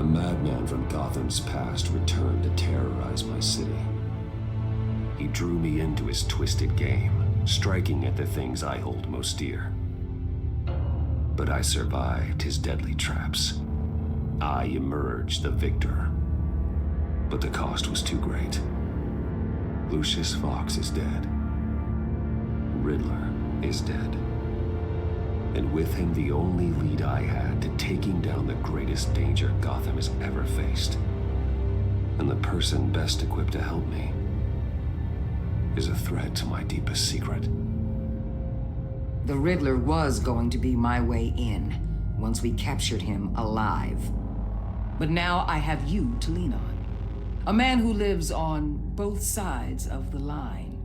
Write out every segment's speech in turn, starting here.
madman from Gotham's past returned to terrorize my city. He drew me into his twisted game, striking at the things I hold most dear. But I survived his deadly traps. I emerged the victor. But the cost was too great. Lucius Fox is dead. Riddler is dead. And with him, the only lead I had to taking down the greatest danger Gotham has ever faced. And the person best equipped to help me is a threat to my deepest secret. The Riddler was going to be my way in, once we captured him alive. But now I have you to lean on. A man who lives on both sides of the line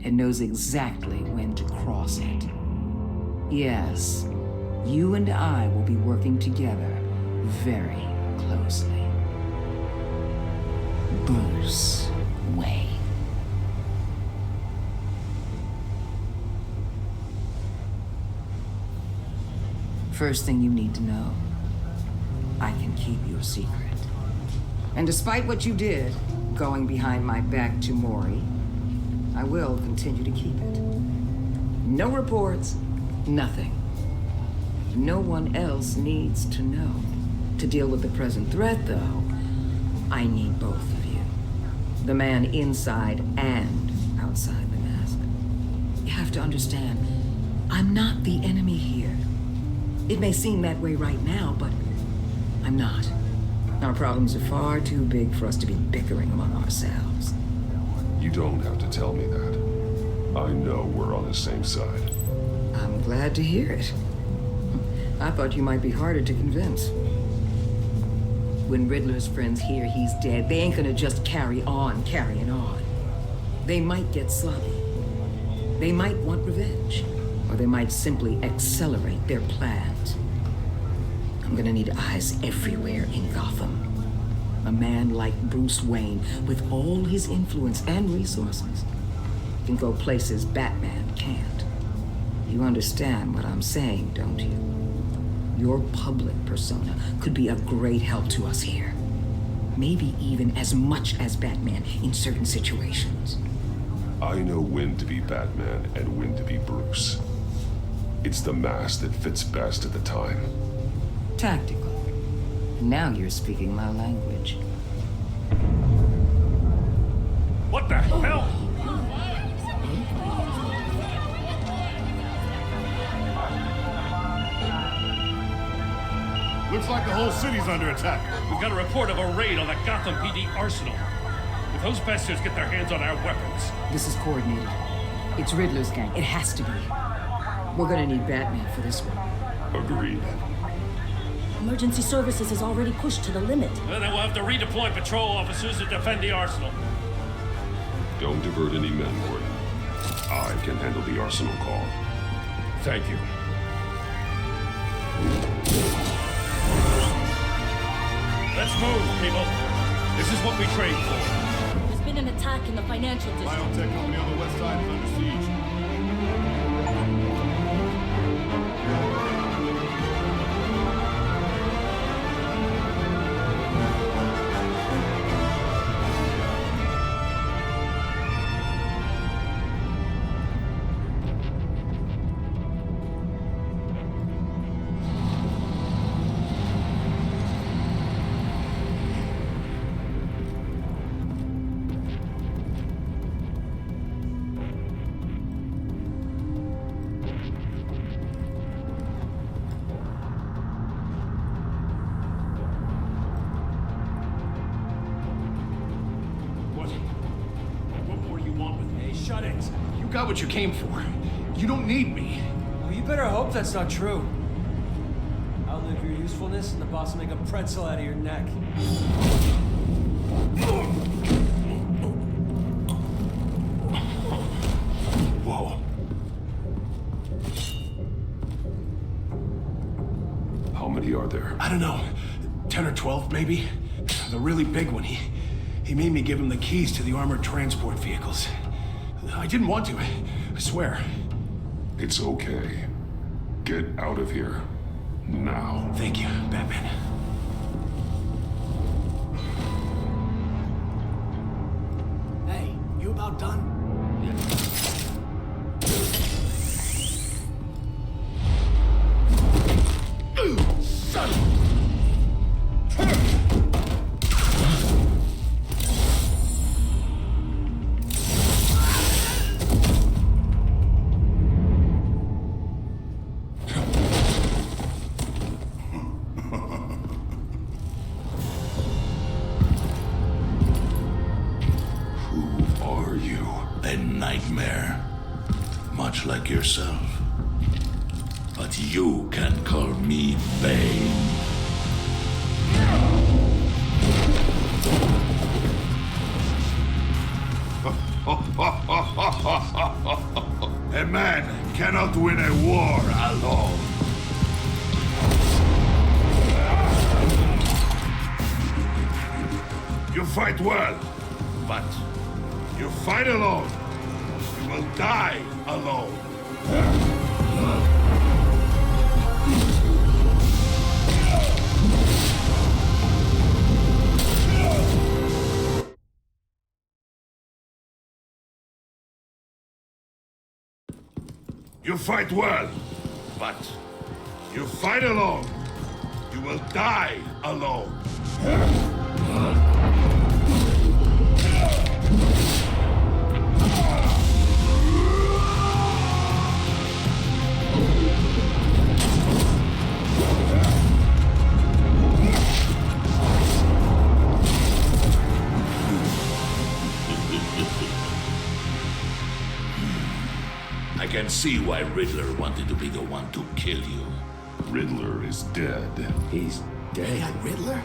and knows exactly when to cross it. Yes, you and I will be working together very closely. Bruce Wayne. First thing you need to know, I can keep your secret. And despite what you did, going behind my back to Mori, I will continue to keep it. No reports, nothing. No one else needs to know. To deal with the present threat, though, I need both of you. The man inside and outside the mask. You have to understand, I'm not the enemy here. It may seem that way right now, but I'm not. Our problems are far too big for us to be bickering among ourselves. You don't have to tell me that. I know we're on the same side. I'm glad to hear it. I thought you might be harder to convince. When Riddler's friends hear he's dead, they ain't gonna just carry on carrying on. They might get sloppy. They might want revenge. Or they might simply accelerate their plans. I'm gonna need eyes everywhere in Gotham. A man like Bruce Wayne, with all his influence and resources, can go places Batman can't. You understand what I'm saying, don't you? Your public persona could be a great help to us here. Maybe even as much as Batman in certain situations. I know when to be Batman and when to be Bruce. It's the mask that fits best at the time. Tactical. Now you're speaking my language. What the hell? Looks like the whole city's under attack. We've got a report of a raid on the Gotham PD arsenal. If those bastards get their hands on our weapons... This is coordinated. It's Riddler's gang. It has to be. We're gonna need Batman for this one. Agreed. Emergency services is already pushed to the limit. Then we'll have to redeploy patrol officers to defend the arsenal. Don't divert any men, Gordon. I can handle the arsenal call. Thank you. Let's move, people. This is what we trained for. There's been an attack in the financial district. Biotech company on the west side is under siege. Shut it. You got what you came for. You don't need me. Well, you better hope that's not true. Outlive your usefulness and the boss will make a pretzel out of your neck. Whoa. How many are there? I don't know. 10 or 12, maybe? The really big one. He made me give him the keys to the armored transport vehicles. I didn't want to, I swear. It's okay. Get out of here. Now. Thank you, Batman. about done? A nightmare, much like yourself. But you can call me Bane. A man cannot win a war alone. You fight well, but you fight alone. You will die alone. You fight well, but you fight alone. You will die alone. I can see why Riddler wanted to be the one to kill you. Riddler is dead. He's dead. Riddler?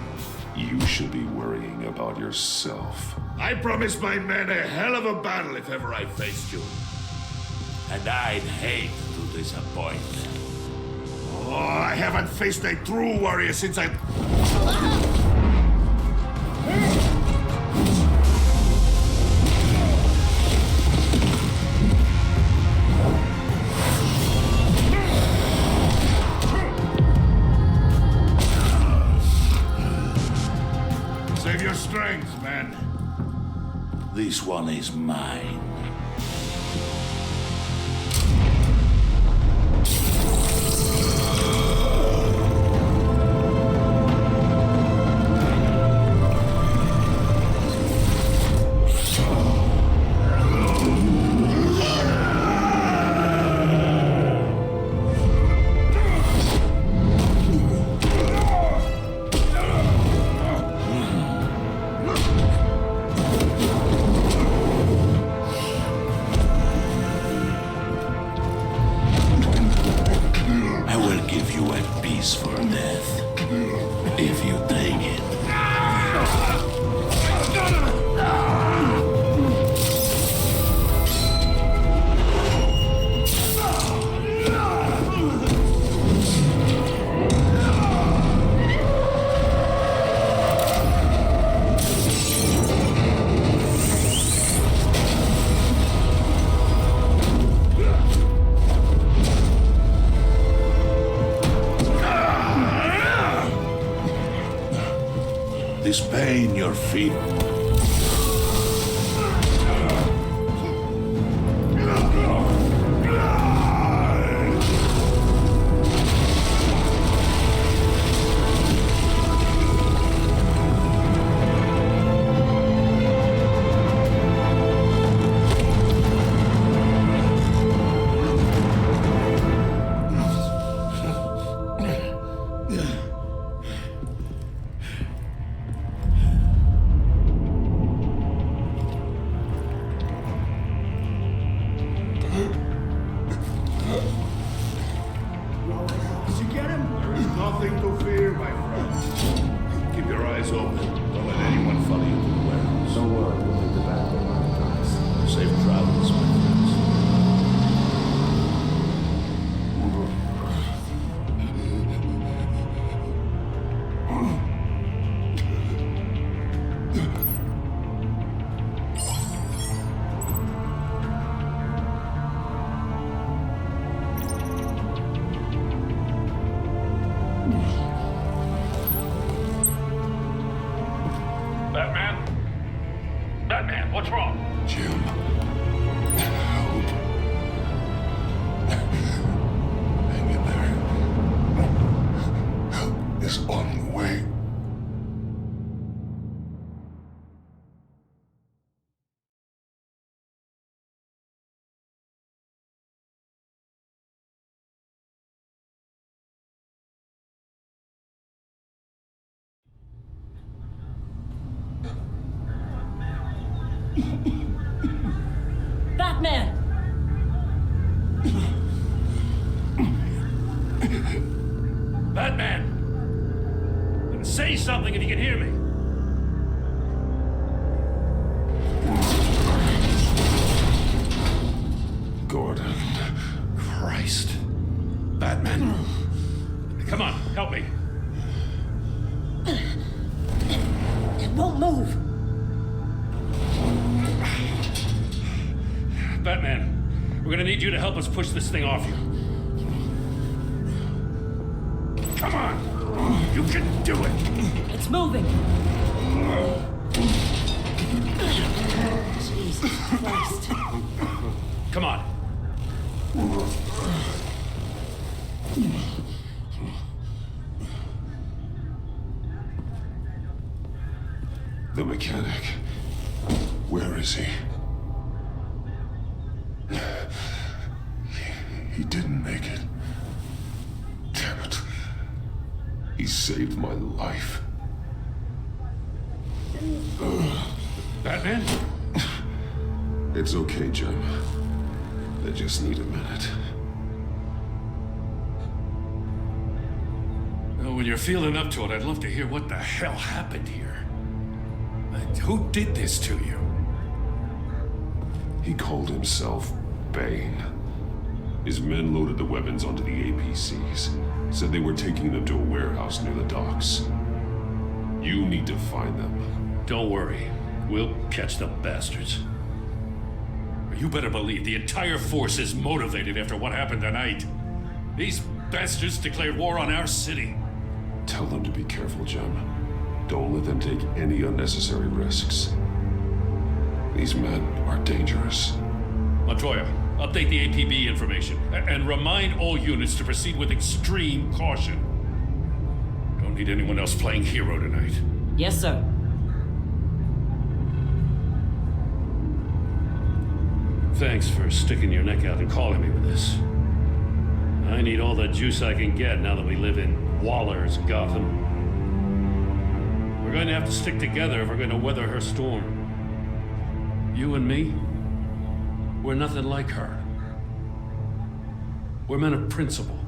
You should be worrying about yourself. I promised my men a hell of a battle if ever I faced you. And I'd hate to disappoint them. Oh, I haven't faced a true warrior since I... Save your strength, man. This one is mine. For death, if you take it. This pain your feet. Batman, what's wrong? Jim. Help. Hang in there. Help is on the way. Batman! Batman! Say something if you can hear me. Gordon. Christ. Batman. Come on, help me. It won't move. Batman, we're gonna need you to help us push this thing off you. Come on! You can do it! It's moving. Jesus Christ. Come on. The mechanic. Where is he? He didn't make it. Damn it. He saved my life. Batman? It's okay, Jim. I just need a minute. Well, when you're feeling up to it, I'd love to hear what the hell happened here. Who did this to you? He called himself Bane. His men loaded the weapons onto the APCs, said they were taking them to a warehouse near the docks. You need to find them. Don't worry. We'll catch the bastards. You better believe the entire force is motivated after what happened tonight. These bastards declared war on our city. Tell them to be careful, Jim. Don't let them take any unnecessary risks. These men are dangerous. Montoya, update the APB information and remind all units to proceed with extreme caution. Don't need anyone else playing hero tonight. Yes, sir. Thanks for sticking your neck out and calling me with this. I need all the juice I can get now that we live in Waller's Gotham. We're going to have to stick together if we're going to weather her storm. You and me, we're nothing like her. We're men of principle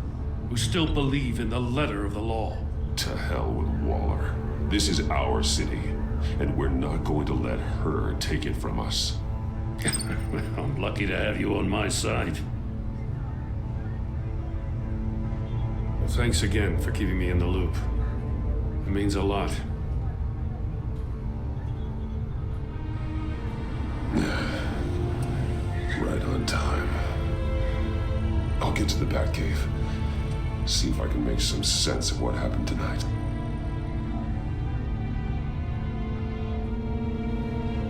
who still believe in the letter of the law. To hell with Waller. This is our city, and we're not going to let her take it from us. I'm lucky to have you on my side. Well, thanks again for keeping me in the loop. It means a lot. Right on time. I'll get to the Batcave. See if I can make some sense of what happened tonight.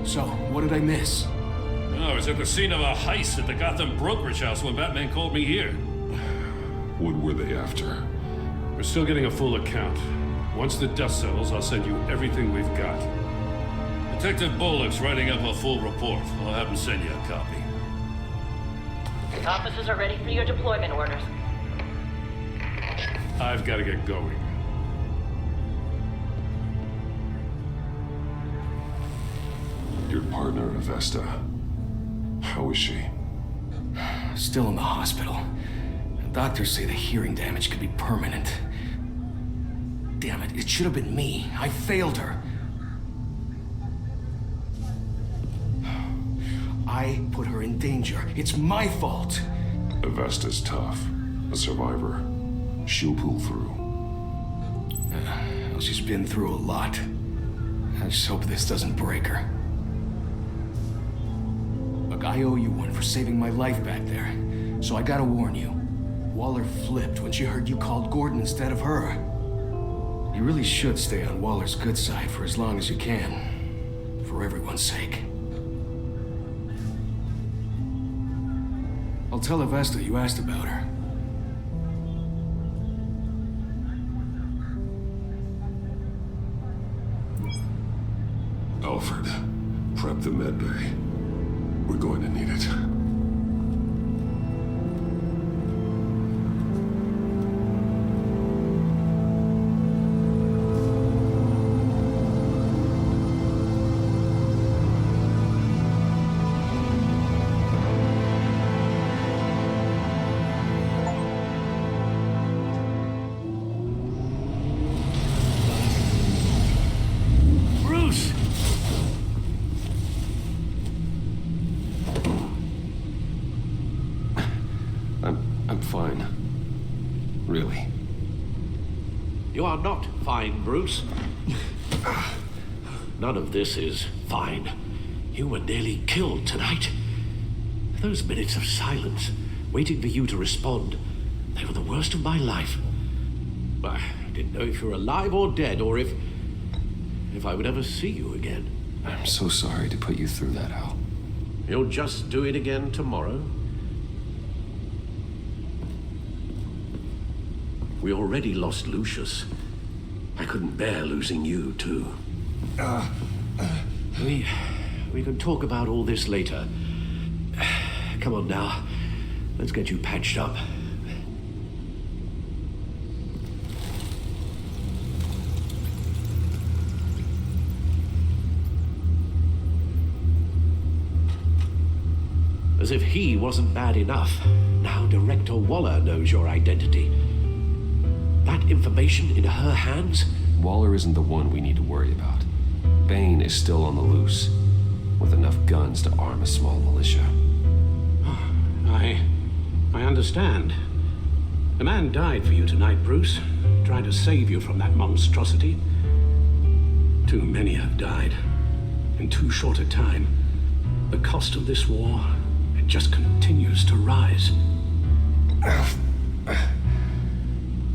So, what did I miss? I was at the scene of a heist at the Gotham brokerage house when Batman called me here. What were they after? We're still getting a full account. Once the dust settles, I'll send you everything we've got. Detective Bullock's writing up a full report. I'll have him send you a copy. Officers are ready for your deployment orders. I've got to get going. Your partner, Avesta. How is she? Still in the hospital. Doctors say the hearing damage could be permanent. Damn it, it should have been me. I failed her. I put her in danger. It's my fault. Avesta's tough. A survivor. She'll pull through. Well, she's been through a lot. I just hope this doesn't break her. Look, I owe you one for saving my life back there. So I gotta warn you. Waller flipped when she heard you called Gordon instead of her. You really should stay on Waller's good side for as long as you can. For everyone's sake. I'll tell Avesta you asked about her. Alfred, prep the med bay. We're going to need it. Bruce! I'm fine. Really. You are not fine, Bruce. None of this is fine. You were nearly killed tonight. Those minutes of silence, waiting for you to respond, they were the worst of my life. I didn't know if you were alive or dead, or if I would ever see you again. I'm so sorry to put you through that, Al. You'll just do it again tomorrow? We already lost Lucius. I couldn't bear losing you, too. We can talk about all this later. Come on now. Let's get you patched up. As if he wasn't bad enough, now Director Waller knows your identity. That information in her hands? Waller isn't the one we need to worry about. Bane is still on the loose, with enough guns to arm a small militia. I understand. The man died for you tonight, Bruce, trying to save you from that monstrosity. Too many have died, in too short a time. The cost of this war, it just continues to rise.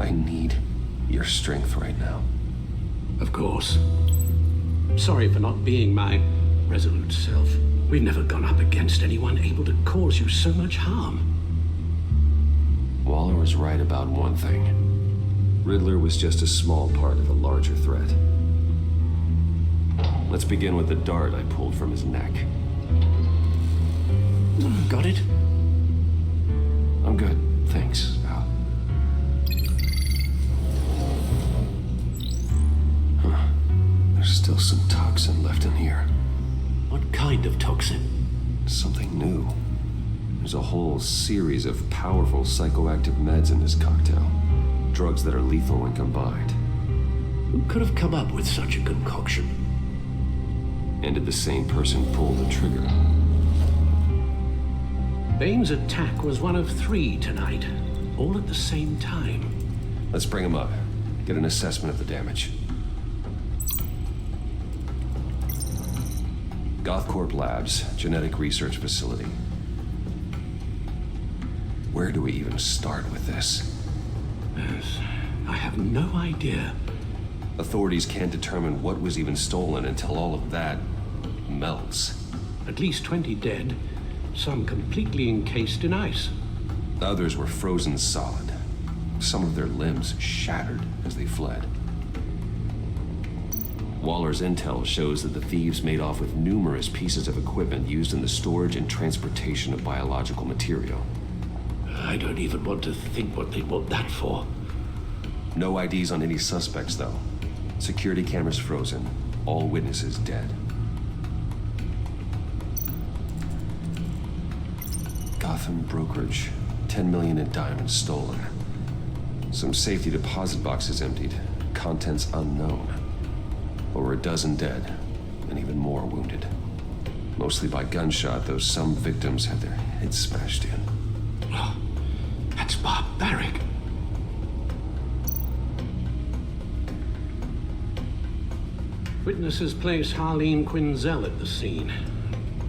I need your strength right now. Of course. Sorry for not being my resolute self. We've never gone up against anyone able to cause you so much harm. Waller was right about one thing. Riddler was just a small part of a larger threat. Let's begin with the dart I pulled from his neck. Got it? I'm good, thanks, Al. Huh. There's still some toxin left in here. What kind of toxin? Something new. There's a whole series of powerful psychoactive meds in this cocktail. Drugs that are lethal when combined. Who could have come up with such a concoction? And did the same person pull the trigger? Bane's attack was one of 3 tonight, all at the same time. Let's bring him up. Get an assessment of the damage. Gothcorp Labs, genetic research facility. Where do we even start with this? Yes, I have no idea. Authorities can't determine what was even stolen until all of that melts. At least 20 dead, some completely encased in ice. Others were frozen solid. Some of their limbs shattered as they fled. Waller's intel shows that the thieves made off with numerous pieces of equipment used in the storage and transportation of biological material. I don't even want to think what they want that for. No IDs on any suspects, though. Security cameras frozen. All witnesses dead. Gotham brokerage. 10 million in diamonds stolen. Some safety deposit boxes emptied. Contents unknown. Over a dozen dead, and even more wounded. Mostly by gunshot, though some victims had their heads smashed in. Oh, that's barbaric. Witnesses place Harleen Quinzel at the scene,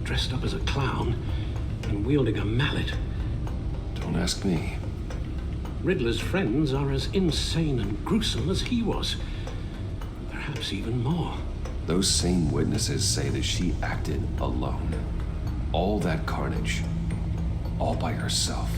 dressed up as a clown and wielding a mallet. Don't ask me. Riddler's friends are as insane and gruesome as he was. Perhaps even more. Those same witnesses say that she acted alone. All that carnage, all by herself.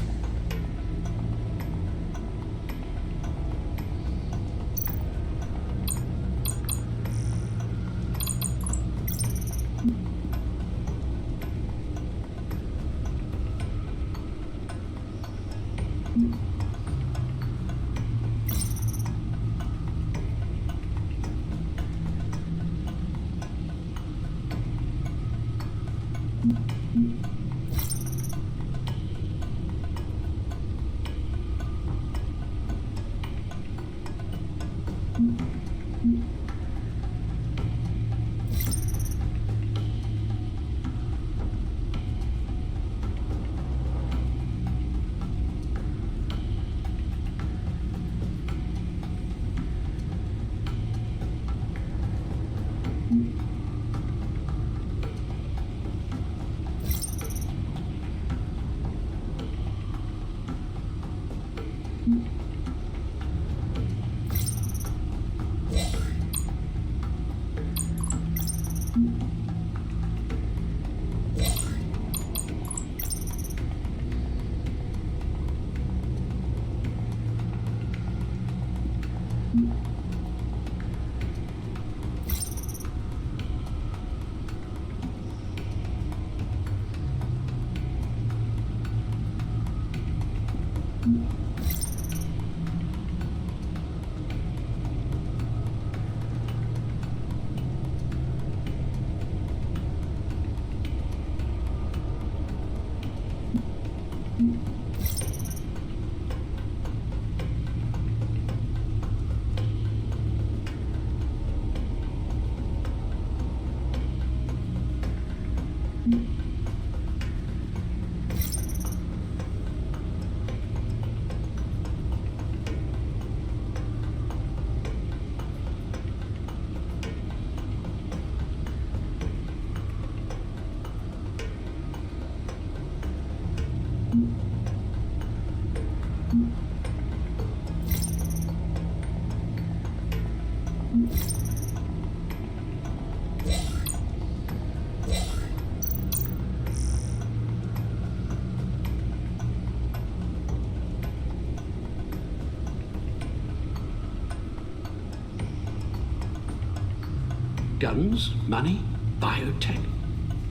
Guns, money, biotech.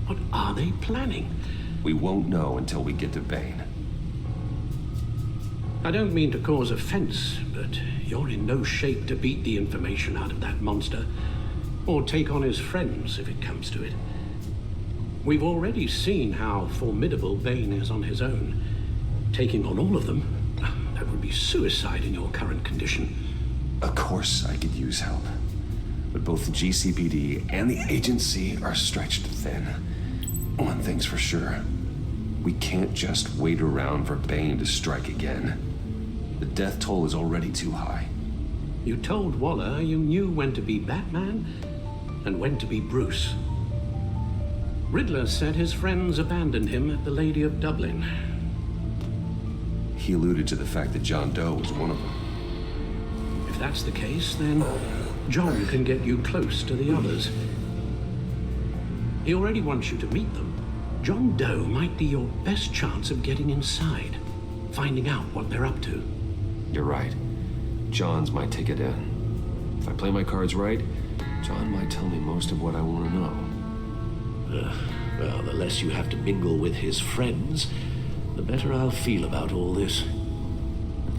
What are they planning? We won't know until we get to Bane. I don't mean to cause offense, but you're in no shape to beat the information out of that monster, or take on his friends if it comes to it. We've already seen how formidable Bane is on his own. Taking on all of them, that would be suicide in your current condition. Of course I could use help. But both the GCPD and the agency are stretched thin. One thing's for sure. We can't just wait around for Bane to strike again. The death toll is already too high. You told Waller you knew when to be Batman and when to be Bruce. Riddler said his friends abandoned him at the Lady of Dublin. He alluded to the fact that John Doe was one of them. If that's the case, then John can get you close to the others. He already wants you to meet them. John Doe might be your best chance of getting inside, finding out what they're up to. You're right. John's my ticket in. If I play my cards right, John might tell me most of what I want to know. Well, the less you have to mingle with his friends, the better I'll feel about all this.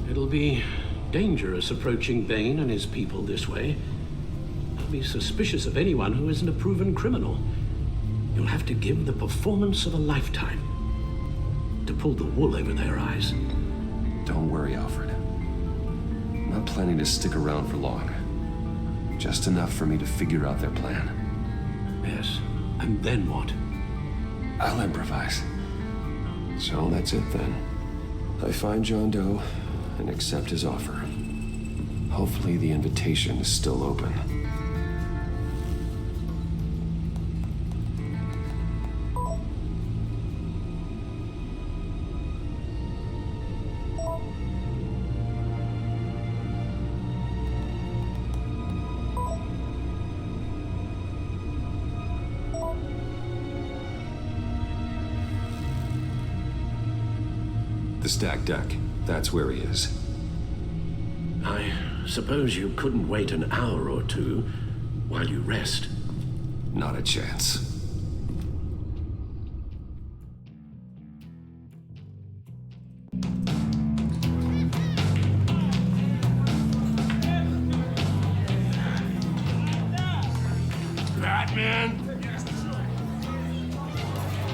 It'll be dangerous approaching Bane and his people this way. I'll be suspicious of anyone who isn't a proven criminal. You'll have to give the performance of a lifetime to pull the wool over their eyes. Don't worry, Alfred. I'm not planning to stick around for long. Just enough for me to figure out their plan. Yes, and then what? I'll improvise. So that's it then. I find John Doe and accept his offer. Hopefully the invitation is still open. The stacked deck. That's where he is. I suppose you couldn't wait an hour or two while you rest. Not a chance. Batman?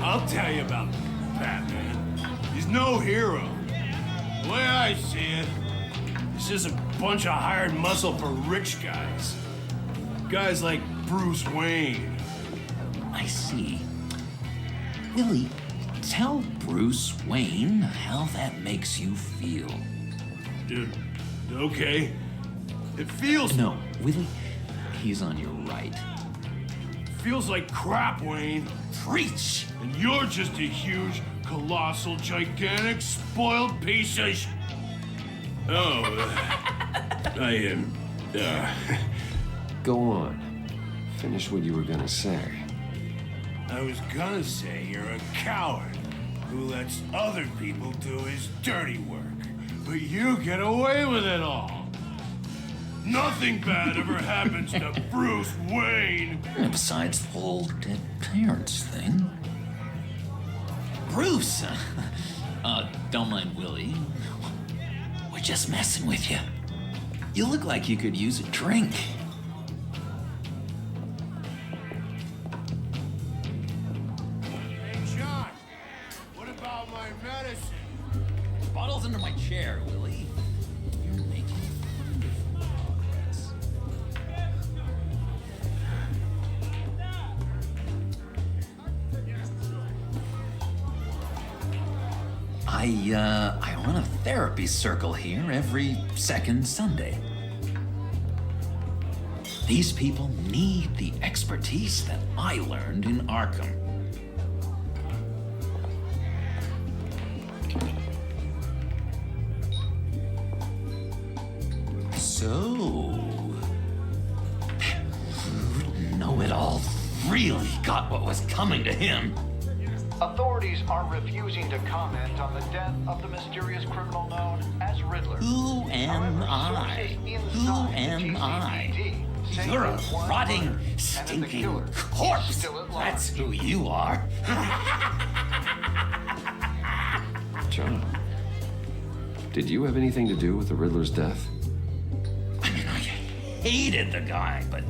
I'll tell you about Batman. He's no hero. The way I see it, he's just a bunch of hired muscle for rich guys. Guys like Bruce Wayne. I see. Willie, tell Bruce Wayne how that makes you feel. Dude, okay. It feels... No, Willie, he's on your right. Feels like crap, Wayne. Preach! And you're just a huge, colossal, gigantic, spoiled piece of Oh, I am, Go on. Finish what you were gonna say. I was gonna say you're a coward who lets other people do his dirty work. But you get away with it all. Nothing bad ever happens to Bruce Wayne. Besides the whole dead parents thing. Bruce! Don't mind Willie. We're just messing with you. You look like you could use a drink. Hey, John, what about my medicine? Bottle's under my chair, Willie. You're making wonderful progress. I run a therapy circle here every second Sunday. These people need the expertise that I learned in Arkham. So, know-it-all really got what was coming to him. Authorities are refusing to comment on the death of the mysterious criminal known as Riddler. Who am I? Who am I? You're a rotting, stinking corpse. That's who you are. John, did you have anything to do with the Riddler's death? I mean, I hated the guy, but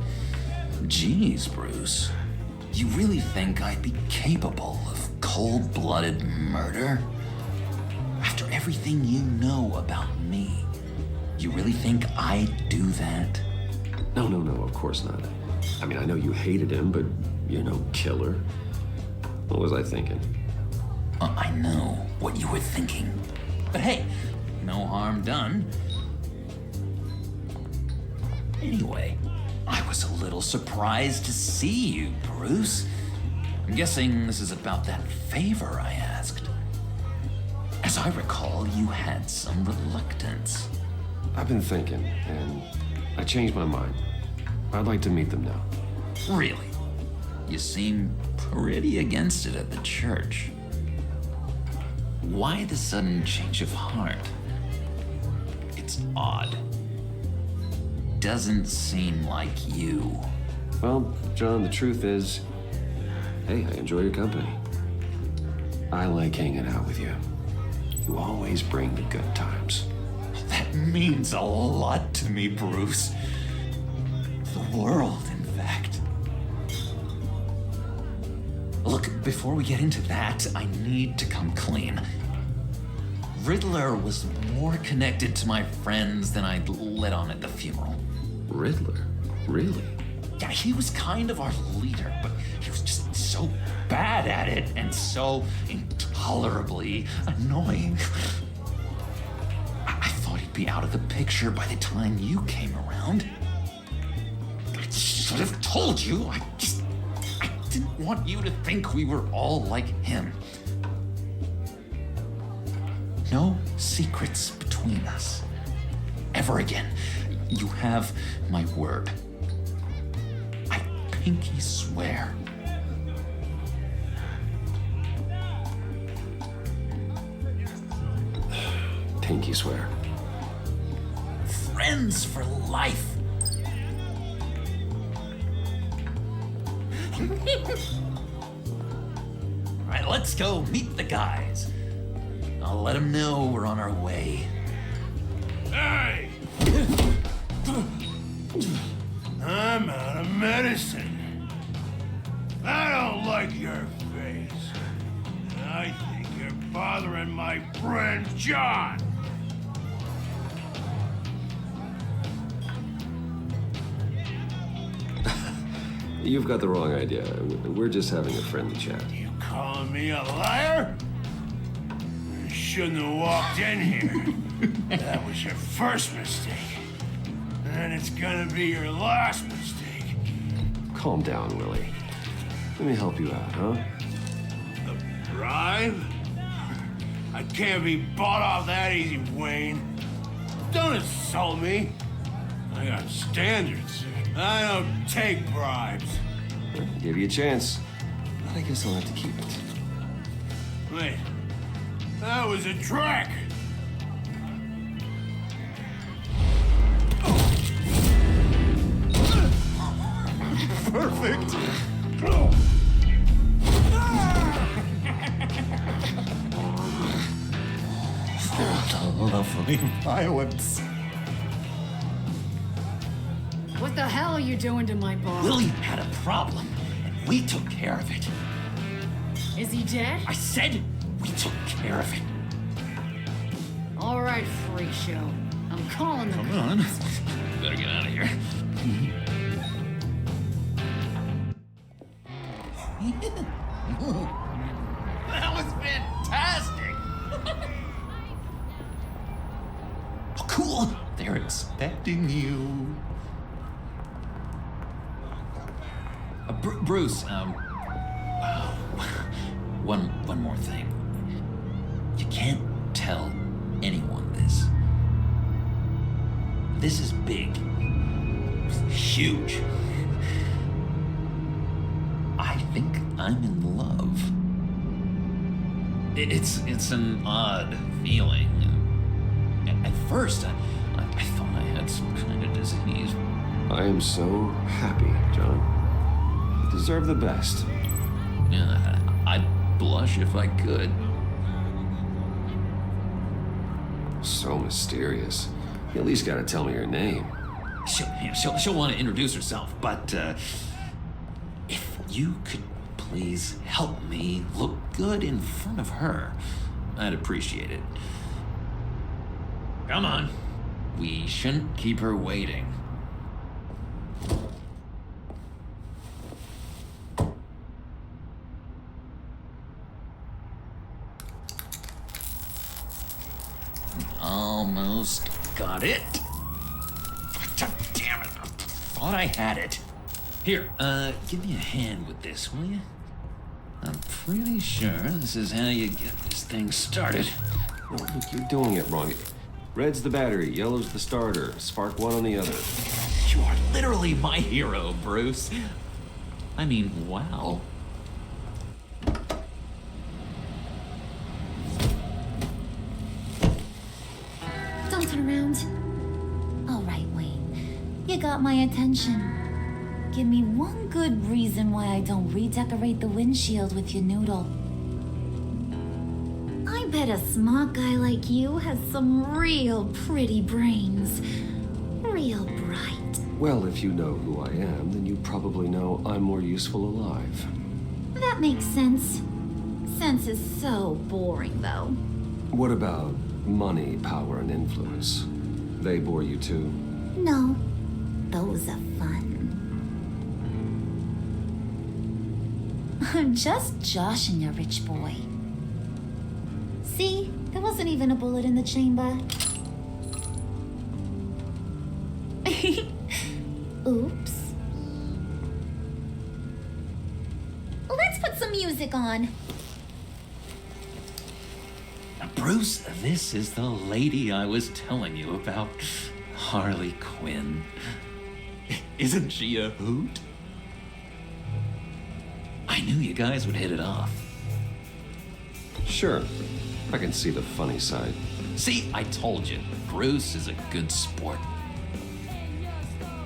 geez, Bruce, you really think I'd be capable of cold-blooded murder? After everything you know about me, you really think I'd do that? No, of course not. I mean, I know you hated him, but you're no killer. What was I thinking? I know what you were thinking. But hey, no harm done. Anyway, I was a little surprised to see you, Bruce. I'm guessing this is about that favor I asked. As I recall, you had some reluctance. I've been thinking, and I changed my mind. I'd like to meet them now. Really? You seem pretty against it at the church. Why the sudden change of heart? It's odd. Doesn't seem like you. Well, John, the truth is, hey, I enjoy your company. I like hanging out with you. You always bring the good times. That means a lot to me, Bruce. The world, in fact. Look, before we get into that, I need to come clean. Riddler was more connected to my friends than I'd let on at the funeral. Riddler? Really? Yeah, he was kind of our leader, but he was just so bad at it and so intolerably annoying. I thought he'd be out of the picture by the time you came around. I should have told you. I didn't want you to think we were all like him. No secrets between us. Ever again. You have my word. I pinky swear. pinky swear. Friends for life. All right, let's go meet the guys. I'll let them know we're on our way. Hey! I'm out of medicine. I don't like your face. And I think you're bothering my friend John. You've got the wrong idea. We're just having a friendly chat. You calling me a liar? You shouldn't have walked in here. That was your first mistake. And it's gonna be your last mistake. Calm down, Willie. Let me help you out, huh? A bribe? I can't be bought off that easy, Wayne. Don't insult me. I got standards. I don't take bribes. Well, give you a chance. But I guess I'll have to keep it. Wait, that was a trick. Perfect. Lovely violence. What the hell are you doing to my bar? Willie had a problem, and we took care of it. Is he dead? I said we took care of it. All right, freak show. I'm calling the Come on. Better get out of here. That was fantastic. Oh, cool. They're expecting you. Bruce, wow. One more thing. You can't tell anyone this. This is big. Huge. I think I'm in love. It's an odd feeling. At first, I thought I had some kind of disease. I am so happy, John. You deserve the best. Yeah, I'd blush if I could. So mysterious. You at least gotta tell me your name. She'll want to introduce herself, but if you could please help me look good in front of her, I'd appreciate it. Come on. We shouldn't keep her waiting. Almost got it. Damn it. I thought I had it. Here, give me a hand with this, will you? I'm pretty sure this is how you get this thing started. Oh, look, you're doing it wrong. Red's the battery, yellow's the starter. Spark one on the other. You are literally my hero, Bruce. I mean, wow. Don't turn around. All right, Wayne. You got my attention. Give me one good reason why I don't redecorate the windshield with your noodle. I bet a smart guy like you has some real pretty brains. Real bright. Well, if you know who I am, then you probably know I'm more useful alive. That makes sense. Sense is so boring, though. What about money, power, and influence? They bore you too? No, those are fun. I'm just joshing you, rich boy. See, there wasn't even a bullet in the chamber. Oops. Let's put some music on. Bruce, this is the lady I was telling you about. Harley Quinn. Isn't she a hoot? I knew you guys would hit it off. Sure. I can see the funny side. See, I told you, Bruce is a good sport.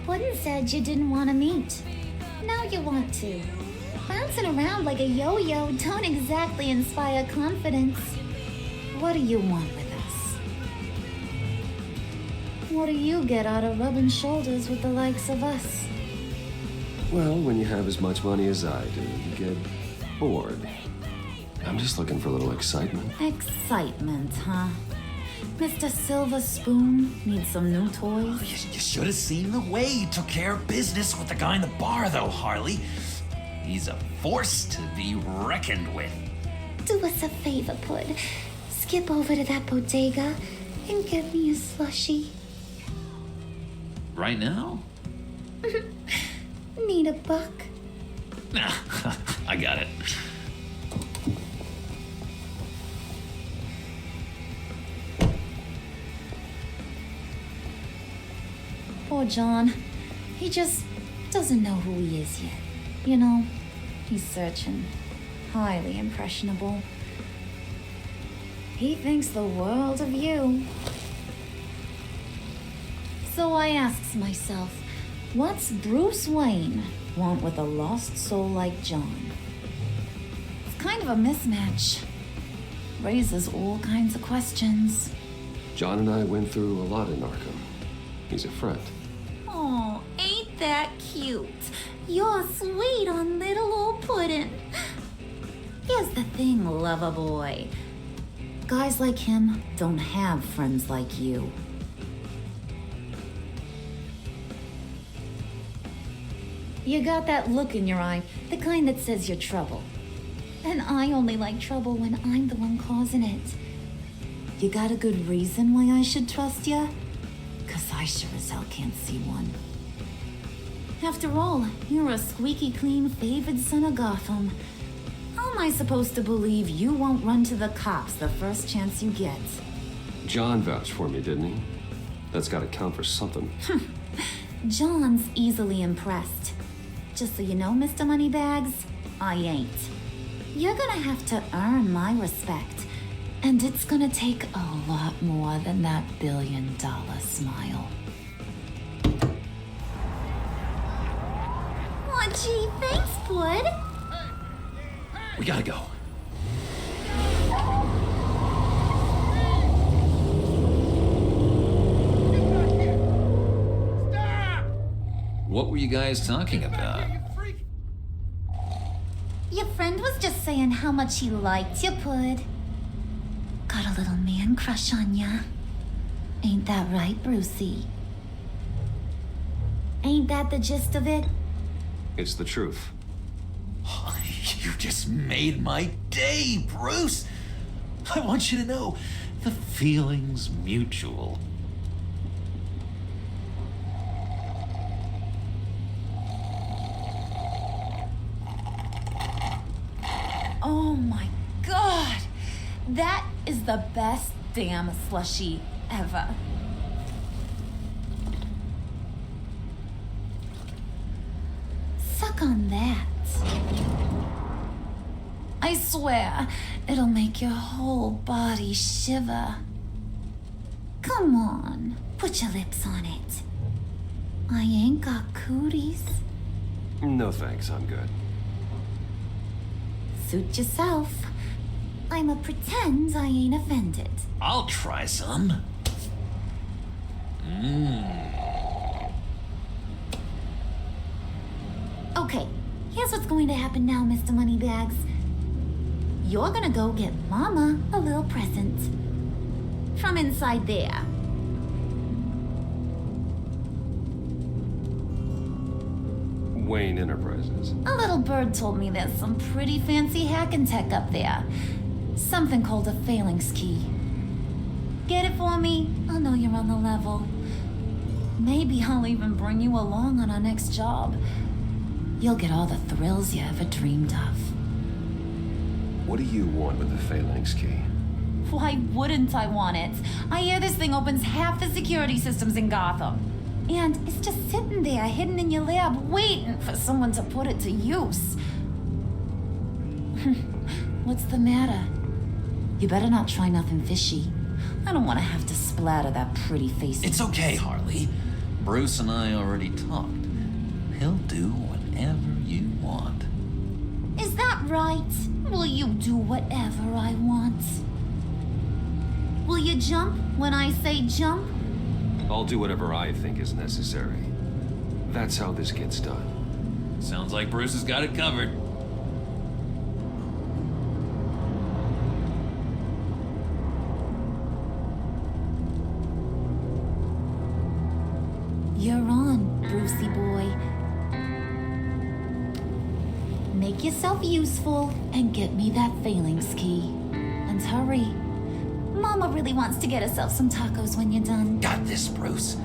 Puddin said you didn't want to meet. Now you want to. Bouncing around like a yo-yo don't exactly inspire confidence. What do you want with us? What do you get out of rubbing shoulders with the likes of us? Well, when you have as much money as I do, you get bored. I'm just looking for a little excitement. Excitement, huh? Mr. Silver Spoon needs some new toys? You should have seen the way he took care of business with the guy in the bar, though, Harley. He's a force to be reckoned with. Do us a favor, Pud. Skip over to that bodega and get me a slushie. Right now? Need a buck? I got it. Poor John. He just doesn't know who he is yet. You know, he's searching. Highly impressionable. He thinks the world of you. So I asks myself, what's Bruce Wayne want with a lost soul like John? It's kind of a mismatch. Raises all kinds of questions. John and I went through a lot in Arkham. He's a friend. Oh, ain't that cute? You're sweet on little old Puddin'. Here's the thing, lover boy. Guys like him don't have friends like you. You got that look in your eye, the kind that says you're trouble. And I only like trouble when I'm the one causing it. You got a good reason why I should trust you? 'Cause I sure as hell can't see one. After all, you're a squeaky clean favored son of Gotham. How am I supposed to believe you won't run to the cops the first chance you get? John vouched for me, didn't he? That's gotta count for something. John's easily impressed. Just so you know, Mr. Moneybags, I ain't. You're gonna have to earn my respect. And it's gonna take a lot more than that $1 billion smile. Aw, gee, thanks, Bud. We gotta go. What were you guys talking about? Your friend was just saying how much he liked you, Pud. Got a little man crush on ya. Ain't that right, Brucey? Ain't that the gist of it? It's the truth. You just made my day, Bruce. I want you to know, the feeling's mutual. Oh my god! That is the best damn slushie ever. Suck on that. I swear, it'll make your whole body shiver. Come on, put your lips on it. I ain't got cooties. No thanks, I'm good. Suit yourself. I'ma pretend I ain't offended. I'll try some. Okay, here's what's going to happen now, Mr. Moneybags. You're gonna go get Mama a little present. From inside there. Wayne Enterprises. A little bird told me there's some pretty fancy hacking tech up there. Something called a phalanx key. Get it for me? I'll know you're on the level. Maybe I'll even bring you along on our next job. You'll get all the thrills you ever dreamed of. What do you want with the phalanx key? Why wouldn't I want it? I hear this thing opens half the security systems in Gotham. And it's just sitting there, hidden in your lab, waiting for someone to put it to use. What's the matter? You better not try nothing fishy. I don't want to have to splatter that pretty face. It's okay, Harley. Bruce and I already talked. He'll do whatever you want. Is that right? Will you do whatever I want? Will you jump when I say jump? I'll do whatever I think is necessary. That's how this gets done. Sounds like Bruce has got it covered. You're on, Brucey boy. Make yourself useful and get me that phalanx key. And hurry. Mama really wants to get herself some tacos when you're done. Got this, Bruce.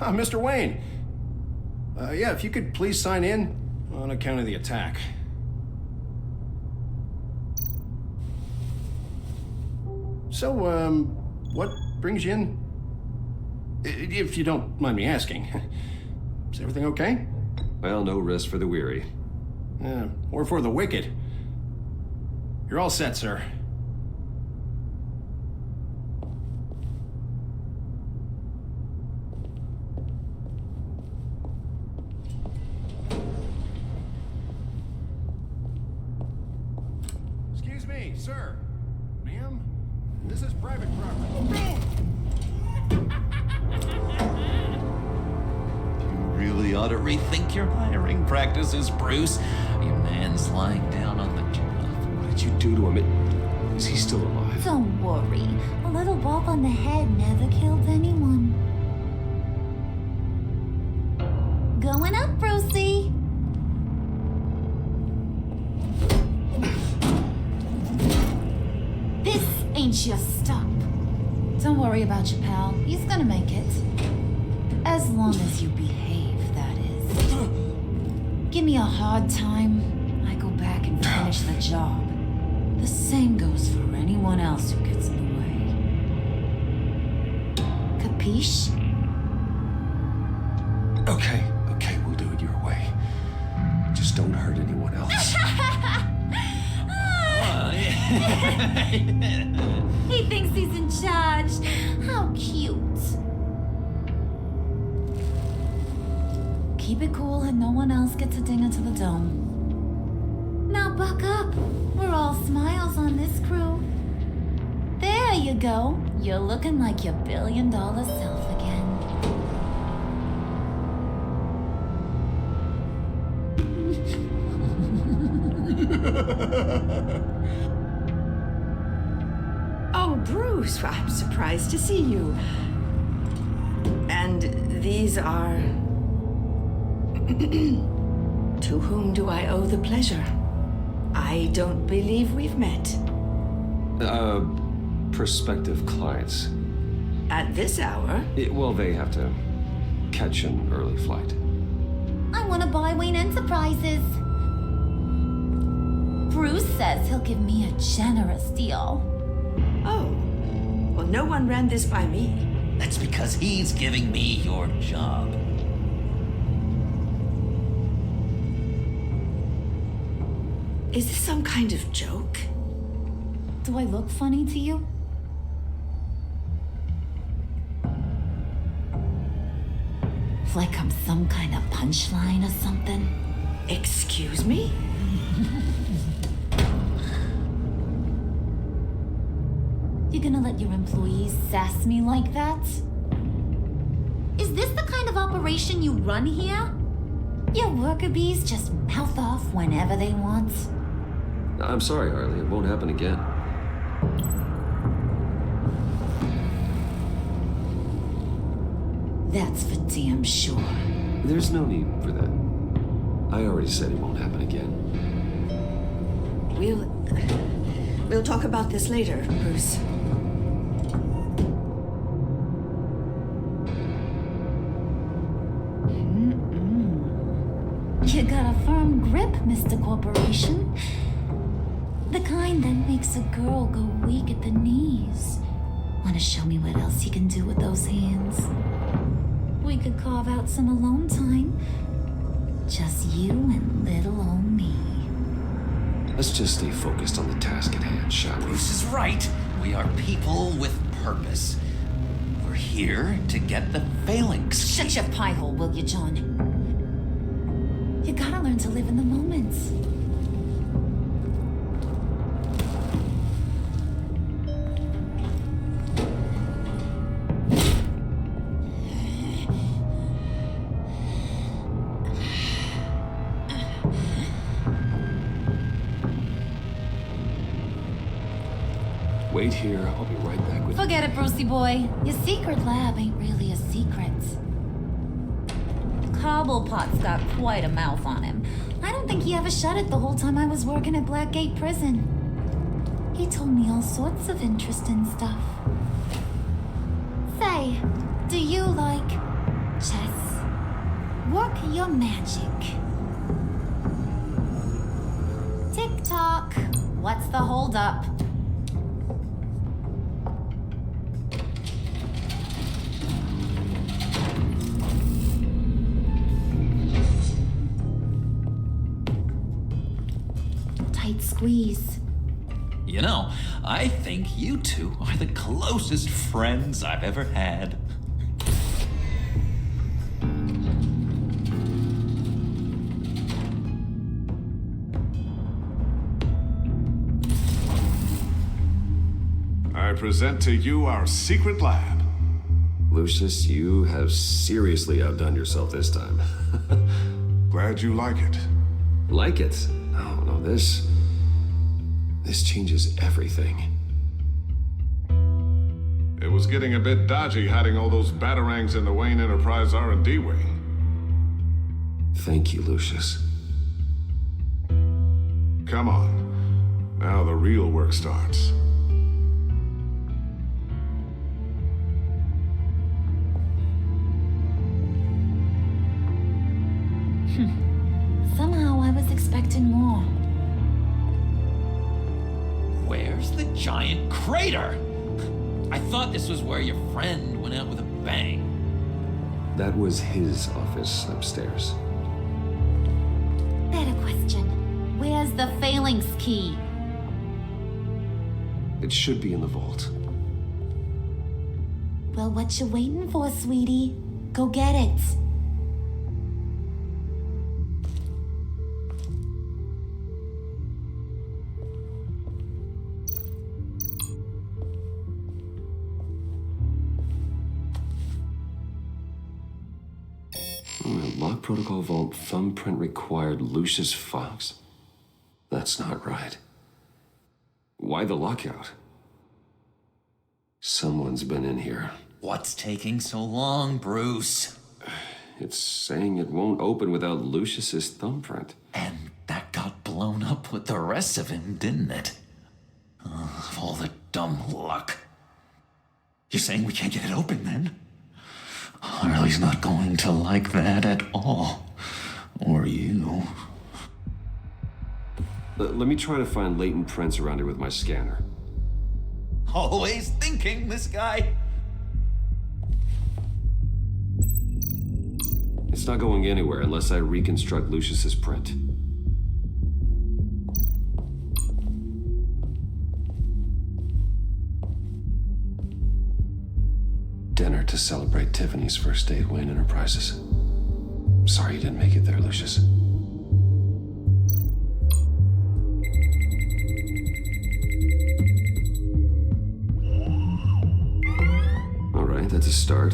Mr. Wayne. Yeah, if you could please sign in on account of the attack. So, what brings you in? If you don't mind me asking. Is everything okay? Well, no rest for the weary. Or for the wicked. You're all set, sir. Excuse me, sir. Ma'am, this is private property. Really ought to rethink your hiring practices, Bruce. Your man's lying down on the job. What did you do to him? Is he still alive? Don't worry. A little bump on the head never killed anyone. Going up, Brucey. This ain't your stop. Don't worry about your pal. He's gonna make it. As long as you behave, that is. Give me a hard time, I go back and finish the job. The same goes for anyone else who gets in the way. Capiche? Okay, we'll do it your way. Just don't hurt anyone else. He thinks he's in charge. How cute. Keep it cool and no one else gets a dinger to the dome. Now buck up. We're all smiles on this crew. There you go. You're looking like your billion-dollar self again. Oh, Bruce, I'm surprised to see you. And these are... To whom do I owe the pleasure? I don't believe we've met. Prospective clients. At this hour? Well, they have to catch an early flight. I want to buy Wayne Enterprises. Bruce says he'll give me a generous deal. Oh. Well, no one ran this by me. That's because he's giving me your job. Is this some kind of joke? Do I look funny to you? Like I'm some kind of punchline or something? Excuse me? You gonna let your employees sass me like that? Is this the kind of operation you run here? Your worker bees just mouth off whenever they want. I'm sorry, Harley. It won't happen again. That's for damn sure. There's no need for that. I already said it won't happen again. We'll talk about this later, Bruce. Mr. Corporation. The kind that makes a girl go weak at the knees. Wanna show me what else you can do with those hands? We could carve out some alone time. Just you and little old me. Let's just stay focused on the task at hand, shall we? Bruce is right. We are people with purpose. We're here to get the phalanx. Shut your pie hole, will you, John? You gotta learn to live in the moment. Wait here, I'll be right back with you. Forget it, Brucey boy. Your secret lab ain't really a secret. Cobblepot's got quite a mouth on him. I don't think he ever shut it the whole time I was working at Blackgate Prison. He told me all sorts of interesting stuff. Say, do you like chess? Work your magic. Tick-tock. What's the holdup? Squeeze. You know, I think you two are the closest friends I've ever had. I present to you our secret lab. Lucius, you have seriously outdone yourself this time. Glad you like it. Like it? No, this changes everything. It was getting a bit dodgy hiding all those batarangs in the Wayne Enterprise R&D wing. Thank you, Lucius. Come on. Now the real work starts. Somehow I was expecting more. Where's the giant crater? I thought this was where your friend went out with a bang. That was his office upstairs. Better question. Where's the phalanx key? It should be in the vault. Well, what you waiting for, sweetie? Go get it. Lock protocol vault thumbprint required Lucius Fox? That's not right. Why the lockout? Someone's been in here. What's taking so long, Bruce? It's saying it won't open without Lucius's thumbprint. And that got blown up with the rest of him, didn't it? All the dumb luck. You're saying we can't get it open, then? Harley's not going to like that at all. Or you. Let me try to find latent prints around here with my scanner. Always thinking, this guy. It's not going anywhere unless I reconstruct Lucius's print. Dinner to celebrate Tiffany's first day at Wayne Enterprises. Sorry you didn't make it there, Lucius. All right, that's a start.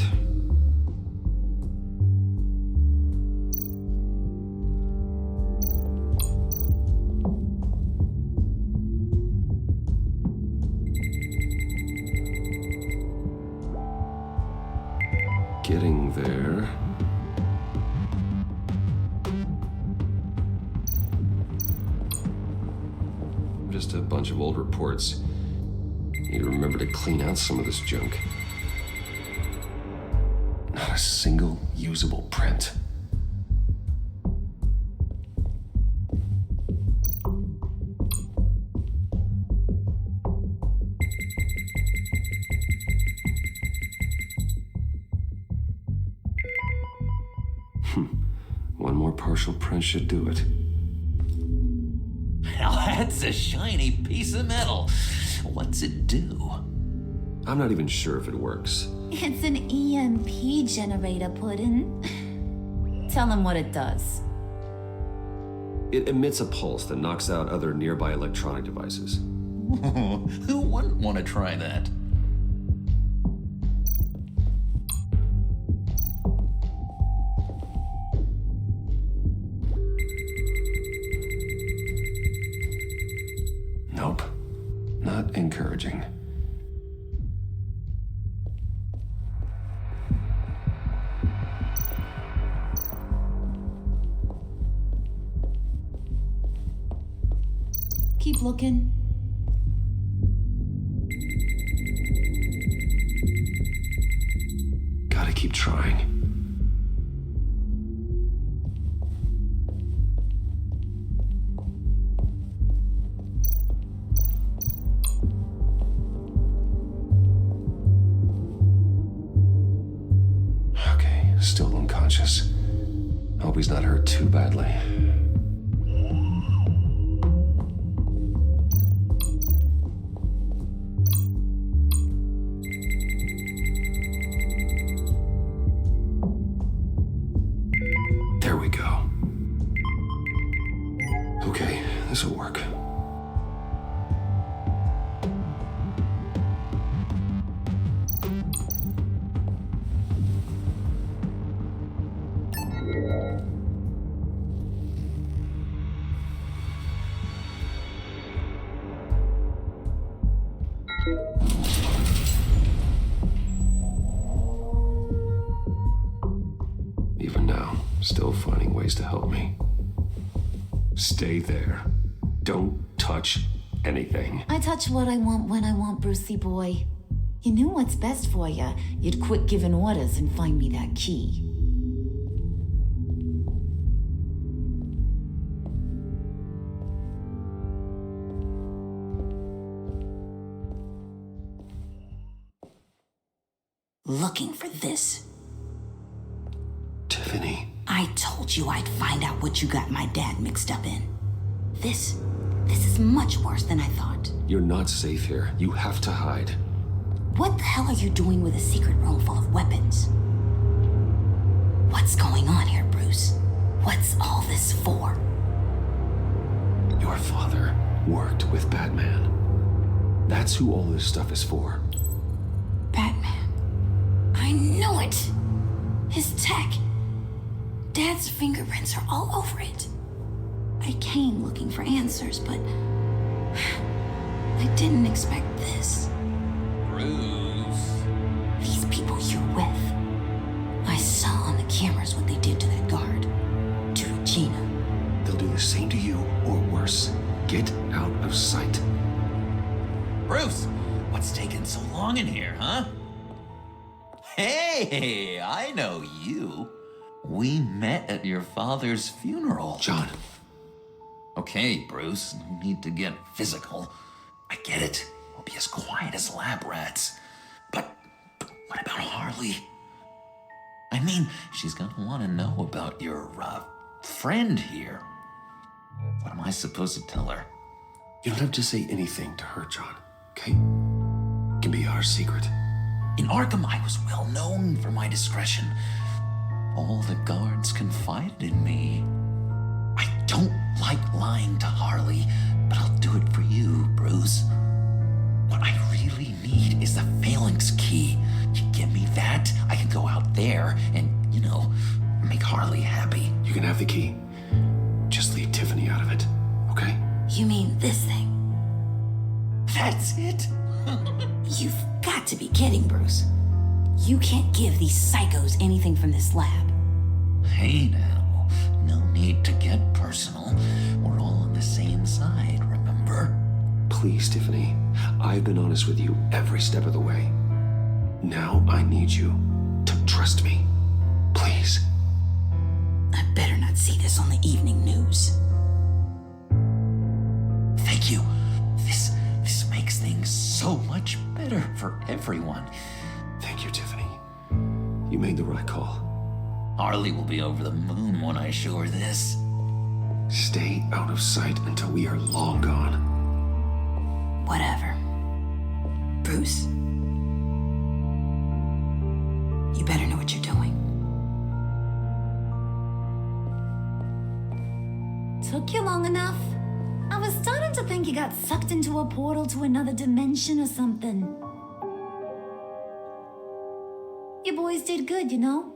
Getting there. Just a bunch of old reports. Need to remember to clean out some of this junk. Not a single usable print. One more partial print should do it. Now that's a shiny piece of metal. What's it do? I'm not even sure if it works. It's an EMP generator, Puddin'. Tell him what it does. It emits a pulse that knocks out other nearby electronic devices. Who wouldn't want to try that? Nope. Not encouraging. Keep looking. Gotta keep trying. Okay, still unconscious. Hope he's not hurt too badly. There we go. Okay, this'll work. Even now, still finding ways to help me. Stay there. Don't touch anything. I touch what I want when I want, Brucey boy. You knew what's best for you. You'd quit giving orders and find me that key. Looking for this. Tiffany. I told you I'd find out what you got my dad mixed up in. This is much worse than I thought. You're not safe here. You have to hide. What the hell are you doing with a secret room full of weapons? What's going on here, Bruce? What's all this for? Your father worked with Batman. That's who all this stuff is for. Batman. I knew it! His tech. Dad's fingerprints are all over it. I came looking for answers, but I didn't expect this. Bruce. These people you're with. I saw on the cameras what they did to that guard. To Regina. They'll do the same to you, or worse. Get out of sight. Bruce, what's taking so long in here, huh? Hey, I know you. We met at your father's funeral. John. Okay, Bruce, no need to get physical. I get it. We'll be as quiet as lab rats. But what about Harley? I mean, she's gonna want to know about your, friend here. What am I supposed to tell her? You don't have to say anything to her, John, okay? It can be our secret. In Arkham, I was well known for my discretion. All the guards confided in me. I don't like lying to Harley, but I'll do it for you, Bruce. What I really need is the phalanx key. You give me that, I can go out there and, make Harley happy. You can have the key. Just leave Tiffany out of it, okay? You mean this thing? That's it? You've got to be kidding, Bruce. You can't give these psychos anything from this lab. Hey now, no need to get personal. We're all on the same side, remember? Please, Tiffany. I've been honest with you every step of the way. Now I need you to trust me. Please. I better not see this on the evening news. Thank you. This makes things so much better for everyone. Thank you, Tiffany. You made the right call. Harley will be over the moon when I show her this. Stay out of sight until we are long gone. Whatever. Bruce, you better know what you're doing. Took you long enough? I was starting to think you got sucked into a portal to another dimension or something. You boys did good, you know?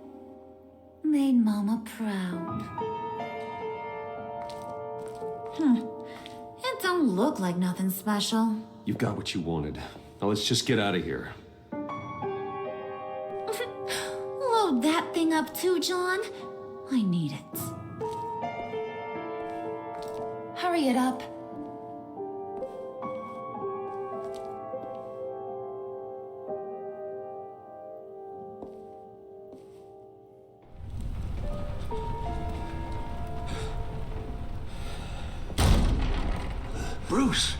Made Mama proud. It don't look like nothing special. You've got what you wanted. Now let's just get out of here. Load that thing up too, John. I need it. Hurry it up. Bruce!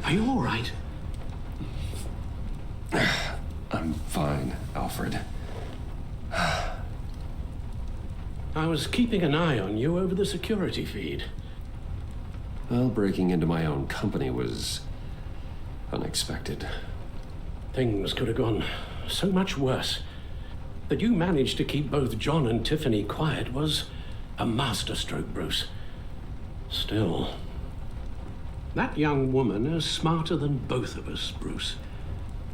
Are you all right? I'm fine, Alfred. I was keeping an eye on you over the security feed. Well, breaking into my own company was unexpected. Things could have gone so much worse. That you managed to keep both John and Tiffany quiet was a masterstroke, Bruce. Still, that young woman is smarter than both of us, Bruce.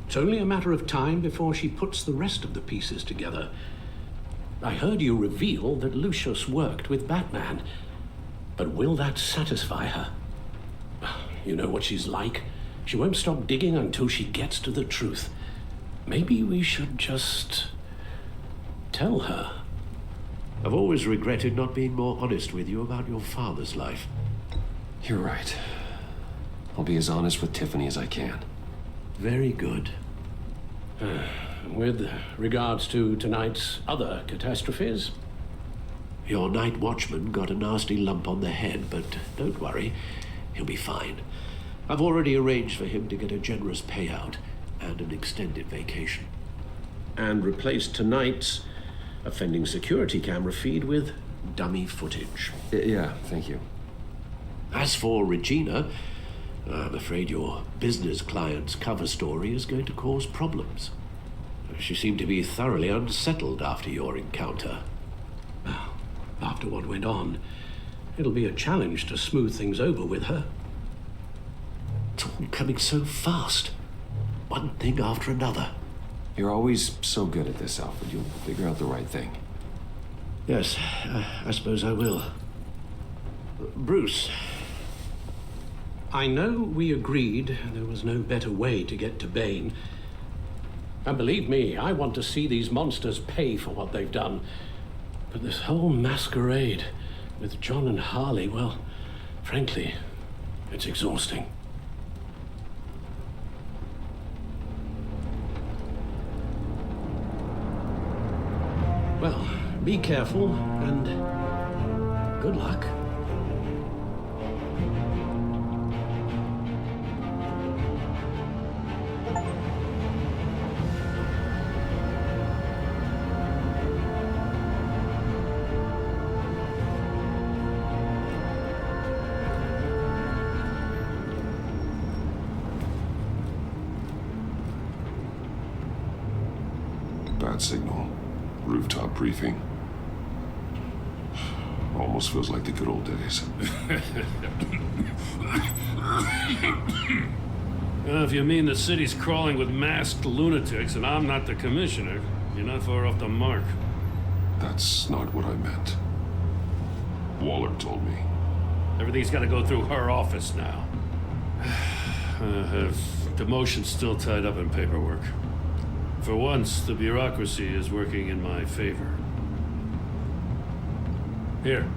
It's only a matter of time before she puts the rest of the pieces together. I heard you reveal that Lucius worked with Batman. But will that satisfy her? You know what she's like. She won't stop digging until she gets to the truth. Maybe we should just tell her. I've always regretted not being more honest with you about your father's life. You're right. I'll be as honest with Tiffany as I can. Very good. With regards to tonight's other catastrophes, your night watchman got a nasty lump on the head, but don't worry, he'll be fine. I've already arranged for him to get a generous payout and an extended vacation. And replaced tonight's offending security camera feed with dummy footage. Yeah, thank you. As for Regina, I'm afraid your business client's cover story is going to cause problems. She seemed to be thoroughly unsettled after your encounter. After what went on, it'll be a challenge to smooth things over with her. It's all coming so fast. One thing after another. You're always so good at this, Alfred. You'll figure out the right thing. Yes, I suppose I will. Bruce, I know we agreed there was no better way to get to Bane. And believe me, I want to see these monsters pay for what they've done. But this whole masquerade with John and Harley, well, frankly, it's exhausting. Well, be careful and good luck. Bad signal. Rooftop briefing. Almost feels like the good old days. If you mean the city's crawling with masked lunatics and I'm not the commissioner, you're not far off the mark. That's not what I meant. Waller told me. Everything's got to go through her office now. Demotion's still tied up in paperwork. For once, the bureaucracy is working in my favor. Here,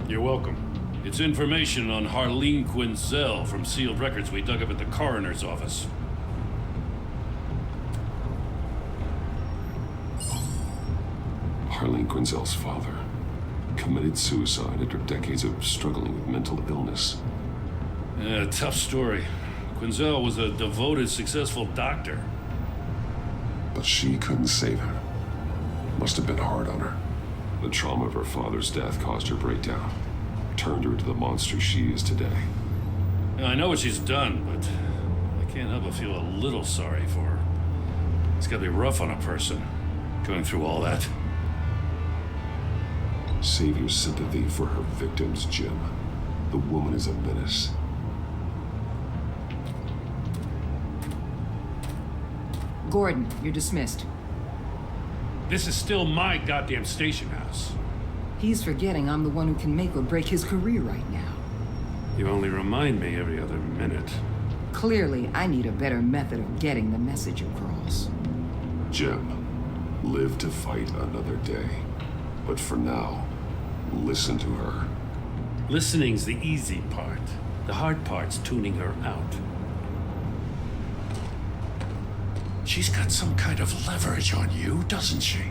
you're welcome. It's information on Harleen Quinzel from sealed records we dug up at the coroner's office. Harleen Quinzel's father committed suicide after decades of struggling with mental illness. Yeah, tough story. Quinzel was a devoted, successful doctor. But she couldn't save him. Must have been hard on her. The trauma of her father's death caused her breakdown. Turned her into the monster she is today. Now, I know what she's done, but I can't help but feel a little sorry for her. It's gotta be rough on a person, going through all that. Save your sympathy for her victims, Jim. The woman is a menace. Gordon, you're dismissed. This is still my goddamn station house. He's forgetting I'm the one who can make or break his career right now. You only remind me every other minute. Clearly, I need a better method of getting the message across. Jim, live to fight another day. But for now, listen to her. Listening's the easy part. The hard part's tuning her out. She's got some kind of leverage on you, doesn't she?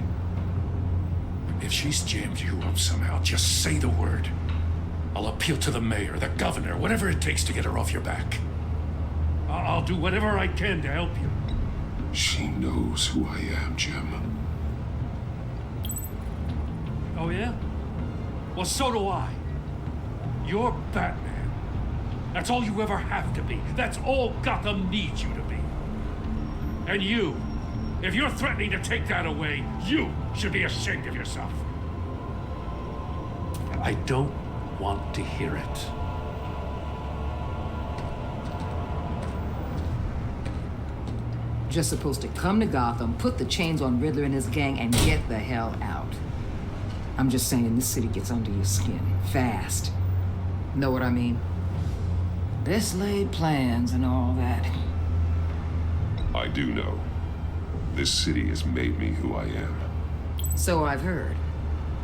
If she's jammed you up somehow, just say the word. I'll appeal to the mayor, the governor, whatever it takes to get her off your back. I'll do whatever I can to help you. She knows who I am, Jim. Oh, yeah? Well, so do I. You're Batman. That's all you ever have to be. That's all Gotham needs you to be. And you, if you're threatening to take that away, you should be ashamed of yourself. I don't want to hear it. Just supposed to come to Gotham, put the chains on Riddler and his gang, and get the hell out. I'm just saying, this city gets under your skin fast. Know what I mean? Best laid plans and all that. I do know. This city has made me who I am. So I've heard.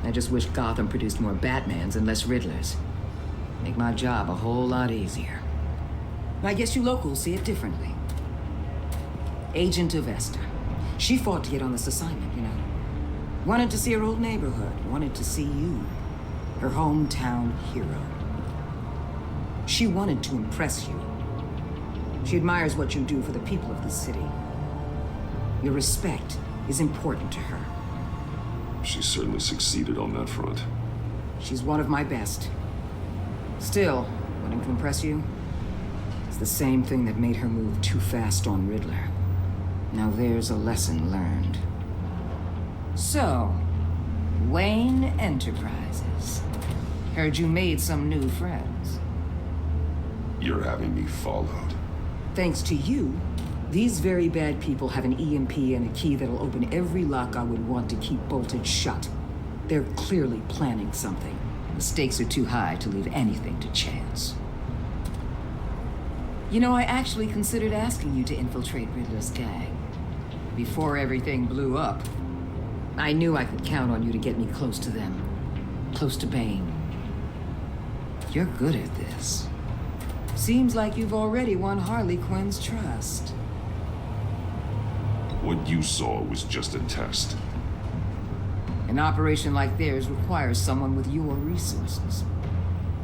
I just wish Gotham produced more Batmans and less Riddlers. Make my job a whole lot easier. I guess you locals see it differently. Agent Avesta. She fought to get on this assignment, you know. Wanted to see her old neighborhood. Wanted to see you. Her hometown hero. She wanted to impress you. She admires what you do for the people of the city. Your respect is important to her. She certainly succeeded on that front. She's one of my best. Still, wanting to impress you? It's the same thing that made her move too fast on Riddler. Now there's a lesson learned. So, Wayne Enterprises. Heard you made some new friends. You're having me followed. Thanks to you, these very bad people have an EMP and a key that'll open every lock I would want to keep bolted shut. They're clearly planning something. The stakes are too high to leave anything to chance. You know, I actually considered asking you to infiltrate Riddler's gang. Before everything blew up, I knew I could count on you to get me close to them. Close to Bane. You're good at this. Seems like you've already won Harley Quinn's trust. What you saw was just a test. An operation like theirs requires someone with your resources.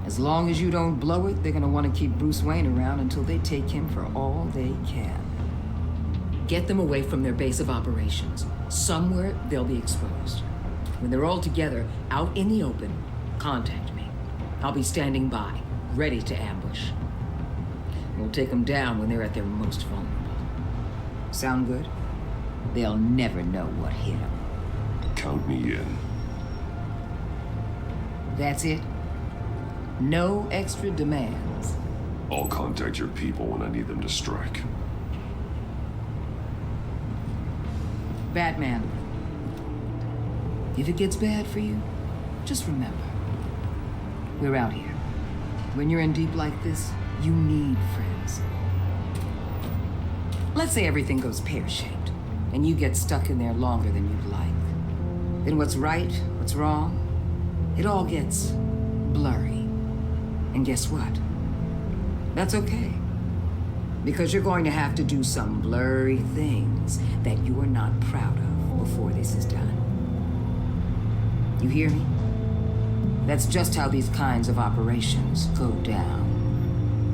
As long as you don't blow it, they're gonna want to keep Bruce Wayne around until they take him for all they can. Get them away from their base of operations. Somewhere they'll be exposed. When they're all together, out in the open, contact me. I'll be standing by, ready to ambush. We'll take them down when they're at their most vulnerable. Sound good? They'll never know what hit them. Count me in. That's it? No extra demands? I'll contact your people when I need them to strike. Batman. If it gets bad for you, just remember, we're out here. When you're in deep like this, you need friends. Let's say everything goes pear-shaped, and you get stuck in there longer than you'd like. Then what's right, what's wrong, it all gets blurry. And guess what? That's okay. Because you're going to have to do some blurry things that you are not proud of before this is done. You hear me? That's just how these kinds of operations go down.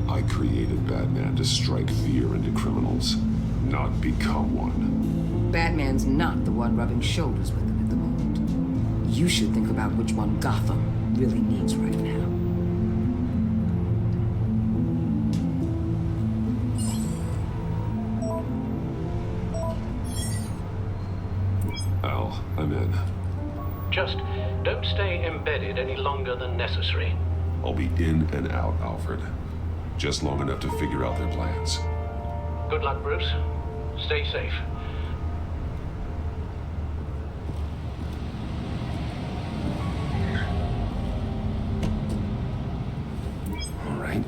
I created Batman to strike fear into criminals, not become one. Batman's not the one rubbing shoulders with them at the moment. You should think about which one Gotham really needs right now. Al, I'm in. Just don't stay embedded any longer than necessary. I'll be in and out, Alfred. Just long enough to figure out their plans. Good luck, Bruce. Stay safe. All right.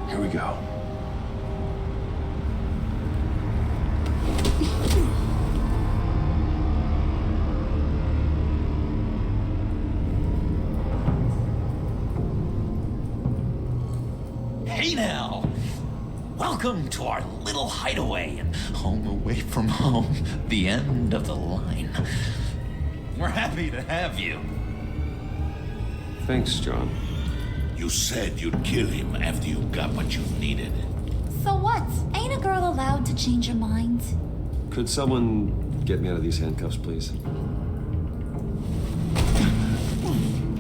Here we go. Hey now! Welcome to our little hideaway and home away from home, the end of the line. We're happy to have you. Thanks, John. You said you'd kill him after you got what you needed. So what? Ain't a girl allowed to change her mind? Could someone get me out of these handcuffs, please?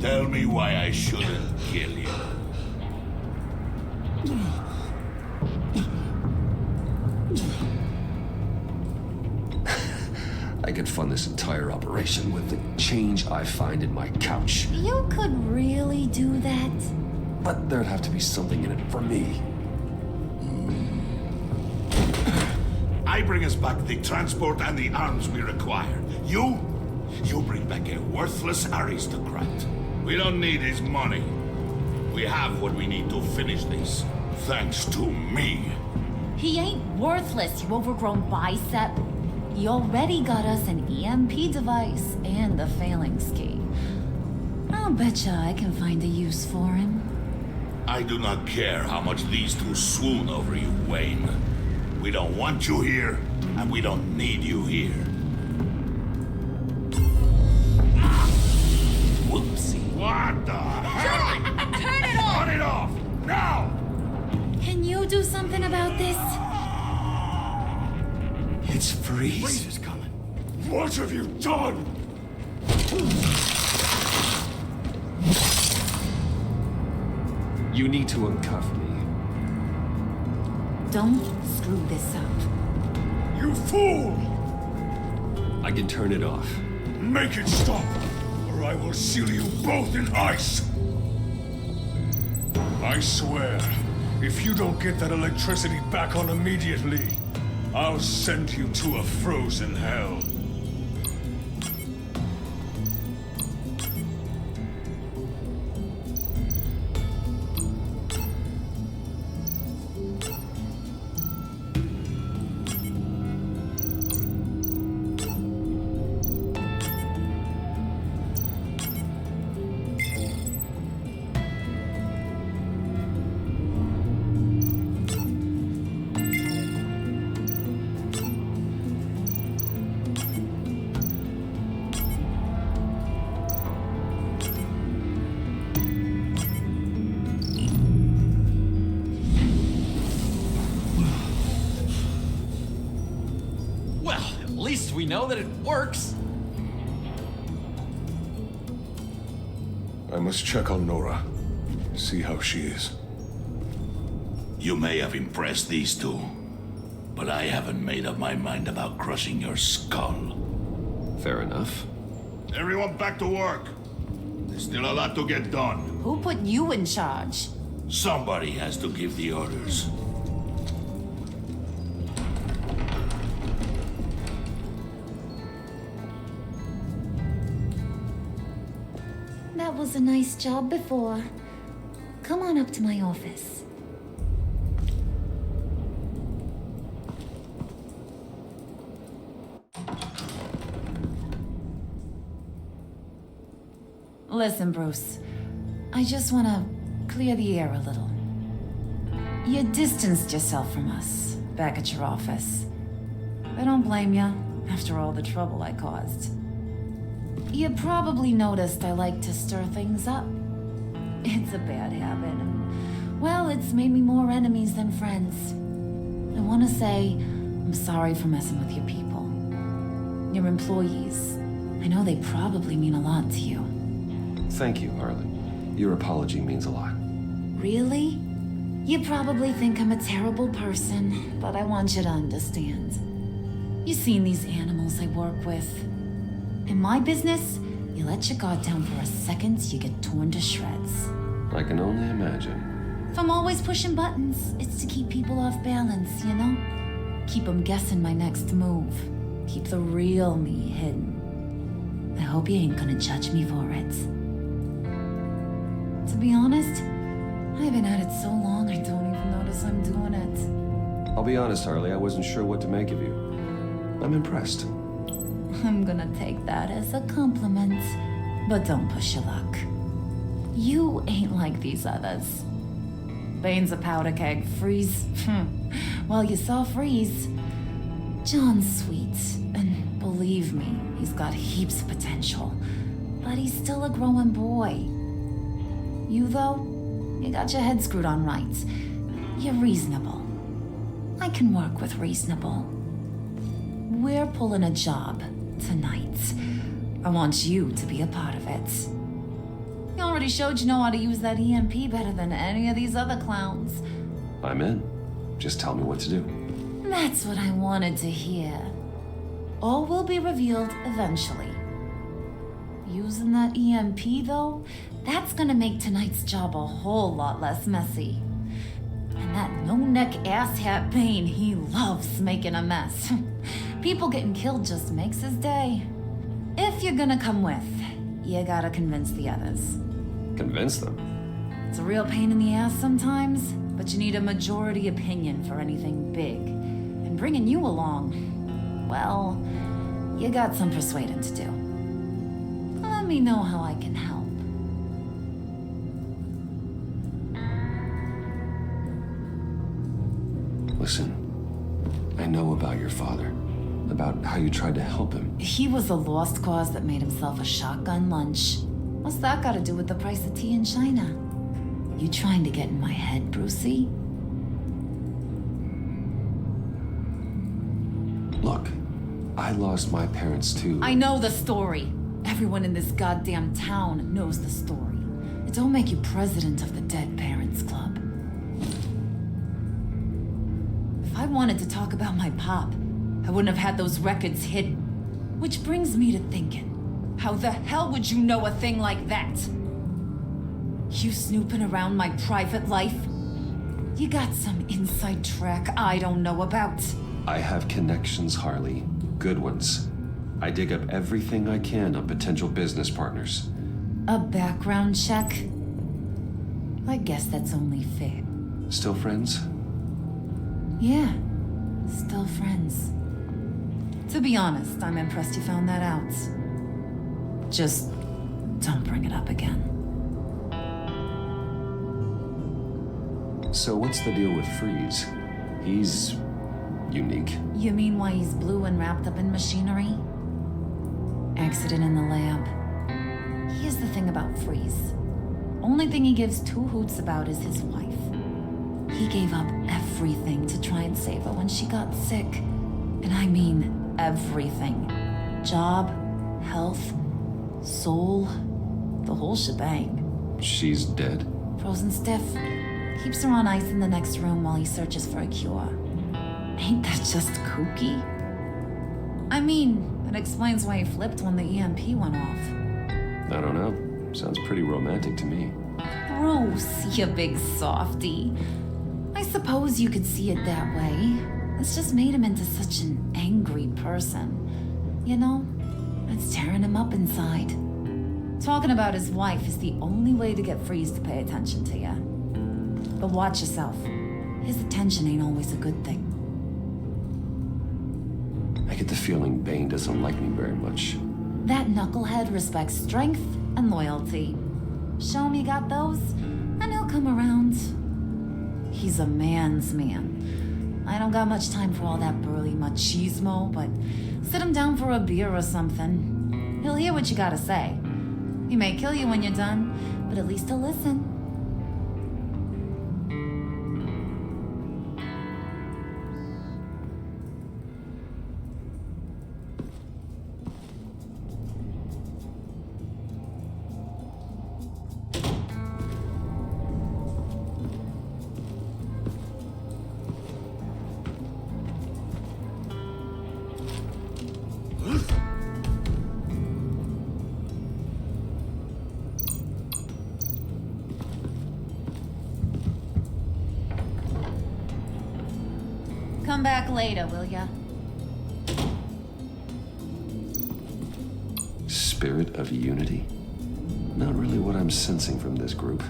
Tell me why I shouldn't kill you. I could fund this entire operation with the change I find in my couch. You could really do that? But there'd have to be something in it for me. I bring us back the transport and the arms we require. You bring back a worthless aristocrat. We don't need his money. We have what we need to finish this, thanks to me. He ain't worthless, you overgrown bicep. He already got us an EMP device and the phalanx key. I'll betcha I can find a use for him. I do not care how much these two swoon over you, Wayne. We don't want you here, and we don't need you here. Whoopsie. What the hell? Turn it off! Cut it off! Now! Can you do something about this? It's Freeze. Freeze is coming. What have you done? You need to uncuff me. Don't screw this up. You fool! I can turn it off. Make it stop, or I will seal you both in ice! I swear, if you don't get that electricity back on immediately, I'll send you to a frozen hell. We know that it works. I must check on Nora. See how she is. You may have impressed these two, but I haven't made up my mind about crushing your skull. Fair enough. Everyone back to work. There's still a lot to get done. Who put you in charge? Somebody has to give the orders. That was a nice job before. Come on up to my office. Listen, Bruce. I just want to clear the air a little. You distanced yourself from us back at your office. I don't blame you, after all the trouble I caused. You probably noticed I like to stir things up. It's a bad habit, and Well, it's made me more enemies than friends. I want to say I'm sorry for messing with your people. Your employees. I know they probably mean a lot to you. Thank you, Harley. Your apology means a lot. Really? You probably think I'm a terrible person, but I want you to understand. You've seen these animals I work with. In my business, you let your guard down for a second, you get torn to shreds. I can only imagine. If I'm always pushing buttons, it's to keep people off balance, you know? Keep them guessing my next move. Keep the real me hidden. I hope you ain't gonna judge me for it. To be honest, I've been at it so long I don't even notice I'm doing it. I'll be honest, Harley, I wasn't sure what to make of you. I'm impressed. I'm gonna take that as a compliment, but don't push your luck. You ain't like these others. Bane's a powder keg, Freeze. Well, you saw Freeze. John's sweet, and believe me, he's got heaps of potential, but he's still a growing boy. You, though, you got your head screwed on right. You're reasonable. I can work with reasonable. We're pulling a job tonight. I want you to be a part of it. You already showed you know how to use that EMP better than any of these other clowns. I'm in. Just tell me what to do. That's what I wanted to hear. All will be revealed eventually. Using that EMP, though, that's gonna make tonight's job a whole lot less messy. And that no-neck asshat Bane, he loves making a mess. People getting killed just makes his day. If you're gonna come with, you gotta convince the others. Convince them? It's a real pain in the ass sometimes, but you need a majority opinion for anything big. And bringing you along, well, you got some persuading to do. Let me know how I can help. Listen, I know about your father. About how you tried to help him. He was a lost cause that made himself a shotgun lunch. What's that got to do with the price of tea in China? You trying to get in my head, Brucey? Look, I lost my parents too. I know the story. Everyone in this goddamn town knows the story. It don't make you president of the Dead Parents Club. If I wanted to talk about my pop, I wouldn't have had those records hidden. Which brings me to thinking, how the hell would you know a thing like that? You snooping around my private life? You got some inside track I don't know about. I have connections, Harley. Good ones. I dig up everything I can on potential business partners. A background check? I guess that's only fair. Still friends? Yeah, still friends. To be honest, I'm impressed you found that out. Just don't bring it up again. So what's the deal with Freeze? He's unique. You mean why he's blue and wrapped up in machinery? Accident in the lab. Here's the thing about Freeze. Only thing he gives two hoots about is his wife. He gave up everything to try and save her when she got sick. And I mean everything. Job, health, soul, the whole shebang. She's dead? Frozen stiff. Keeps her on ice in the next room while he searches for a cure. Ain't that just kooky? I mean, it explains why he flipped when the EMP went off. I don't know. Sounds pretty romantic to me. Bruce, you big softy. I suppose you could see it that way. It's just made him into such an angry person. You know, it's tearing him up inside. Talking about his wife is the only way to get Freeze to pay attention to you. But watch yourself. His attention ain't always a good thing. I get the feeling Bane doesn't like me very much. That knucklehead respects strength and loyalty. Show him you got those, and he'll come around. He's a man's man. I don't got much time for all that burly machismo, but sit him down for a beer or something. He'll hear what you gotta say. He may kill you when you're done, but at least he'll listen. Come back later, will ya? Spirit of unity? Not really what I'm sensing from this group.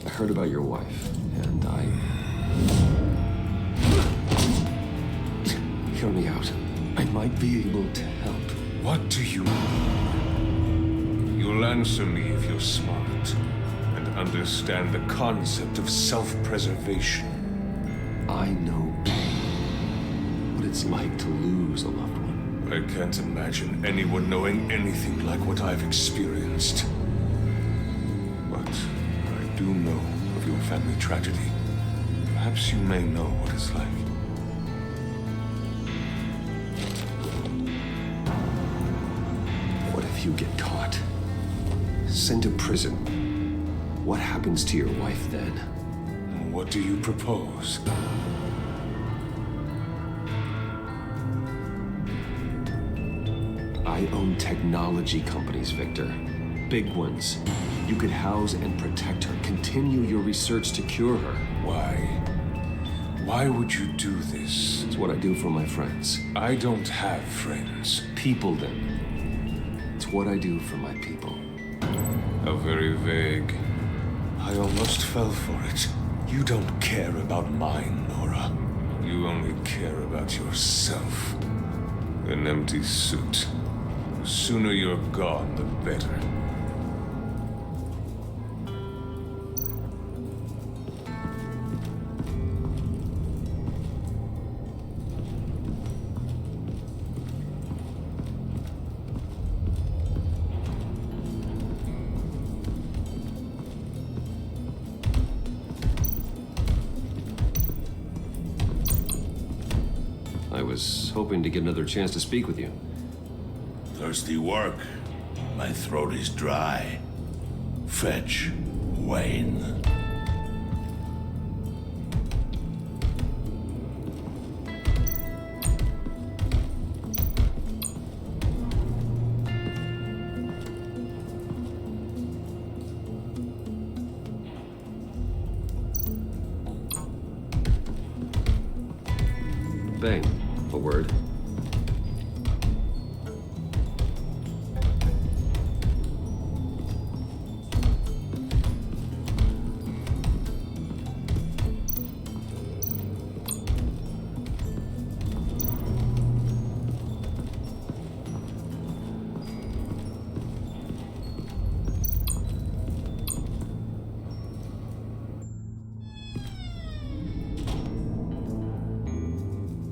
I heard about your wife, and Hear me out. I might be able to help. What do you mean? You'll answer me if you're smart and understand the concept of self-preservation. I know what it's like to lose a loved one. I can't imagine anyone knowing anything like what I've experienced. But I do know of your family tragedy. Perhaps you may know what it's like. What if you get caught? Sent to prison? What happens to your wife then? What do you propose? I own technology companies, Victor. Big ones. You could house and protect her. Continue your research to cure her. Why? Why would you do this? It's what I do for my friends. I don't have friends. People, then. It's what I do for my people. How very vague. I almost fell for it. You don't care about mine, Nora. You only care about yourself. An empty suit. The sooner you're gone, the better. I was hoping to get another chance to speak with you. Thirsty work. My throat is dry. Fetch Wayne. Bane, a word.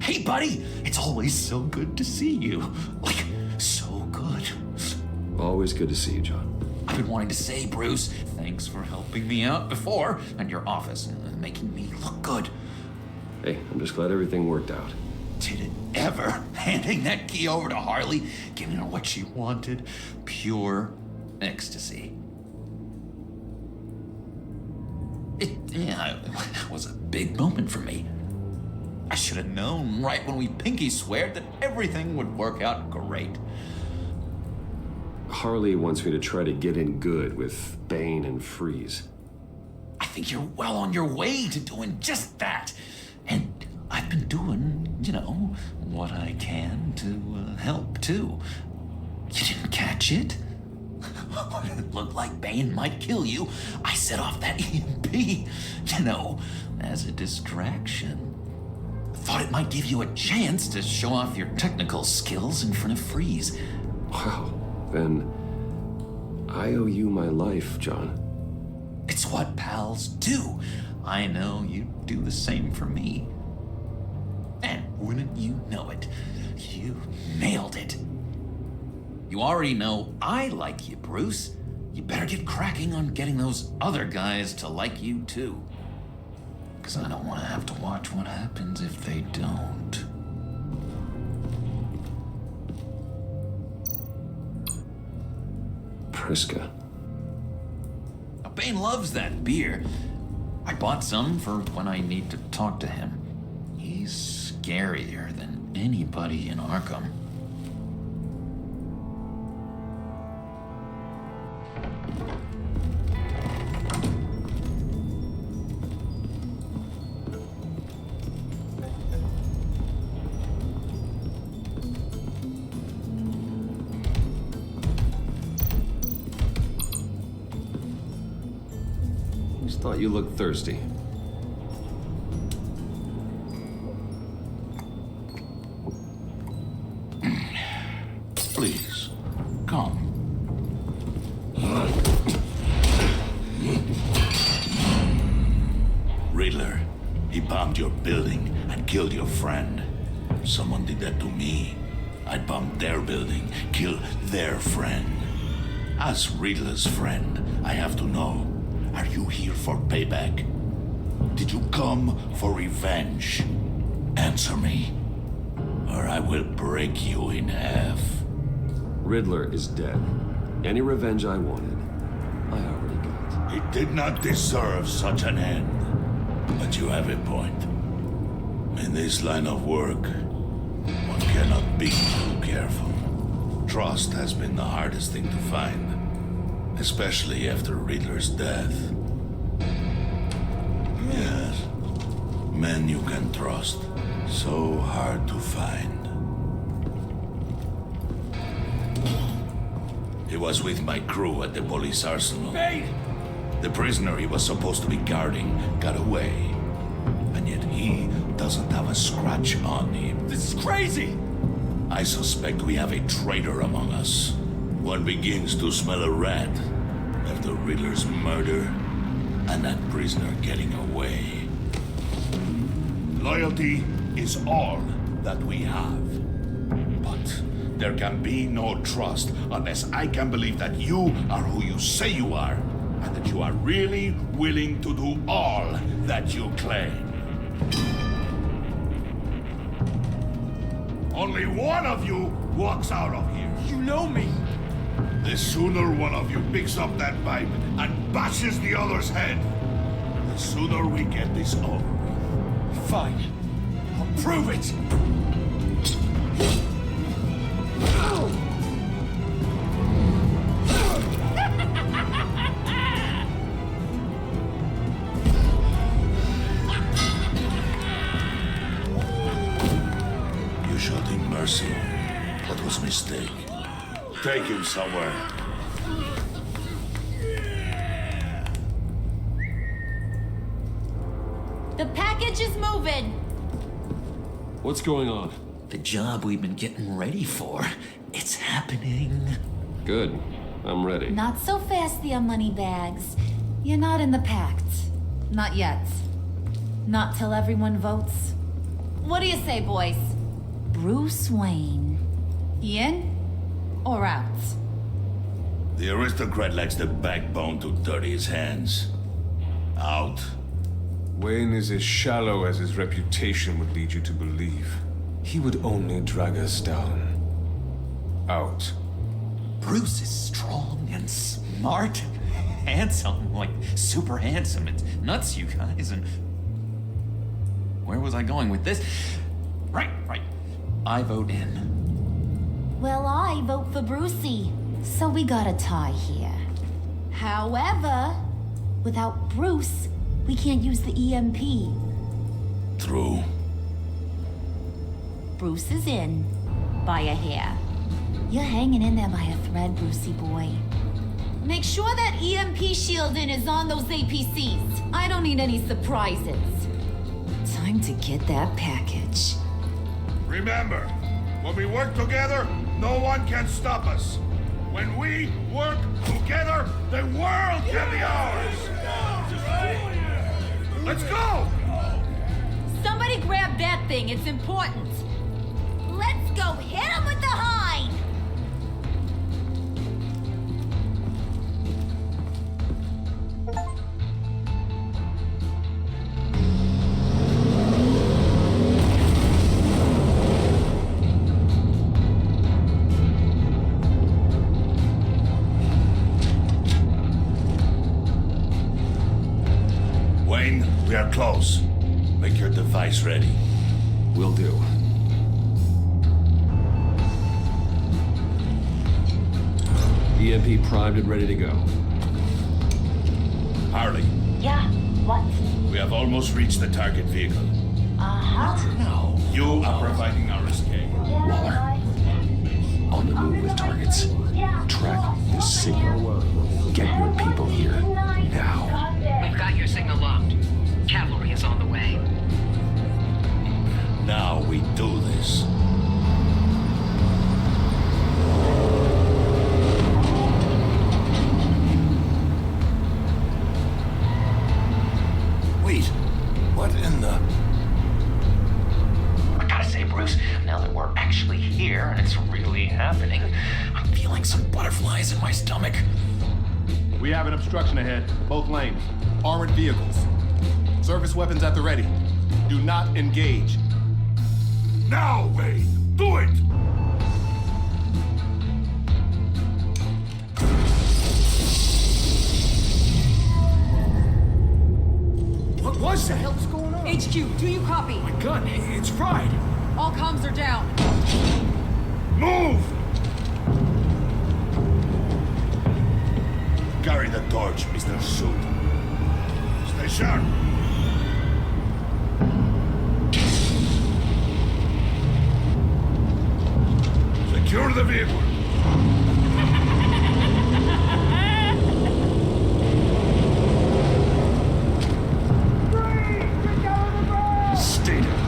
Hey, buddy! It's always so good to see you. Like, so good. Always good to see you, John. I've been wanting to say, Bruce, thanks for helping me out before at your office and making me look good. Hey, I'm just glad everything worked out. Did it ever? Handing that key over to Harley, giving her what she wanted. Pure ecstasy. It was a big moment for me. I should have known right when we pinky sweared that everything would work out great. Harley wants me to try to get in good with Bane and Freeze. I think you're well on your way to doing just that. And I've been doing, what I can to help, too. You didn't catch it? When it looked like Bane might kill you, I set off that EMP, as a distraction. Thought it might give you a chance to show off your technical skills in front of Freeze. Wow, then I owe you my life, John. It's what pals do. I know you do the same for me. And wouldn't you know it, you nailed it. You already know I like you, Bruce. You better get cracking on getting those other guys to like you, too. Because I don't want to have to watch what happens if they don't. Priska. Bane loves that beer. I bought some for when I need to talk to him. He's scarier than anybody in Arkham. Just thought you looked thirsty. Please, come. Riddler, he bombed your building and killed your friend. Someone did that to me. I'd bomb their building, kill their friend. As Riddler's friend, I have to know, are you here for payback? Did you come for revenge? Answer me, or I will break you in half. Riddler is dead. Any revenge I wanted, I already got. He did not deserve such an end. But you have a point. In this line of work, one cannot be too careful. Trust has been the hardest thing to find, especially after Riddler's death. Yes, men you can trust, so hard to find. He was with my crew at the police arsenal. Bane! The prisoner he was supposed to be guarding got away. And yet he doesn't have a scratch on him. This is crazy! I suspect we have a traitor among us. One begins to smell a rat after Riddler's murder and that prisoner getting away. Loyalty is all that we have. But there can be no trust unless I can believe that you are who you say you are, and that you are really willing to do all that you claim. Only one of you walks out of here. You know me. The sooner one of you picks up that pipe and bashes the other's head, the sooner we get this over with. Fine. I'll prove it. You showed him mercy. That was a mistake. Take him somewhere. The package is moving. What's going on? The job we've been getting ready for. It's happening. Good. I'm ready. Not so fast, the money bags. You're not in the pact. Not yet. Not till everyone votes. What do you say, boys? Bruce Wayne. In or out? The aristocrat lacks the backbone to dirty his hands. Out. Wayne is as shallow as his reputation would lead you to believe. He would only drag us down. Out. Bruce is strong and smart, handsome, like super handsome. It's nuts, you guys. And where was I going with this? Right. I vote in. Well, I vote for Brucey. So we got a tie here. However, without Bruce, we can't use the EMP. True. Bruce is in. By a hair. You're hanging in there by a thread, Brucey boy. Make sure that EMP shielding is on those APCs. I don't need any surprises. Time to get that package. Remember, when we work together, no one can stop us. When we work together, the world can be ours. Let's go! Somebody grab that thing, it's important. Let's go hit him with the hind! We are close. Make your device ready. Will do. EMP primed and ready to go. Harley, Yeah, what? we have almost reached the target vehicle. Uh-huh. Now, you are providing our escape. Waller. On the move with targets. Track this signal. Get your people here. Now. We've got your signal locked. Cavalry is on the way. Now we do this. Wait, what in the... I gotta say, Bruce, now that we're actually here and it's really happening, I'm feeling some butterflies in my stomach. We have an obstruction ahead, both lanes. Armored vehicles. Service weapons at the ready. Do not engage. Now, Wade! Do it! What was that? What's going on? HQ, do you copy? My gun, it's fried. All comms are down. Move! Carry the torch, Mr. Suit. Stay sharp. Secure the vehicle. Stay down.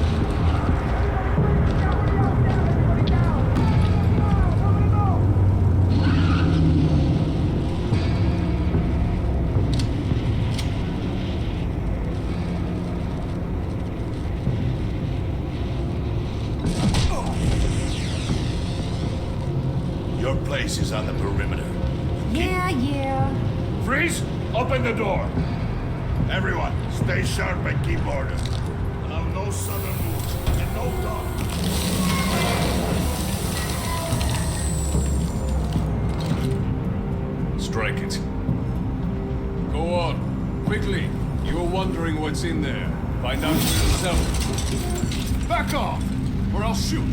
Your place is on the perimeter. Yeah. Freeze! Open the door. Everyone, stay sharp and keep order. Allow no sudden moves and no talk. Strike it. Go on. Quickly. You're wondering what's in there. Find out for yourself. Back off, or I'll shoot.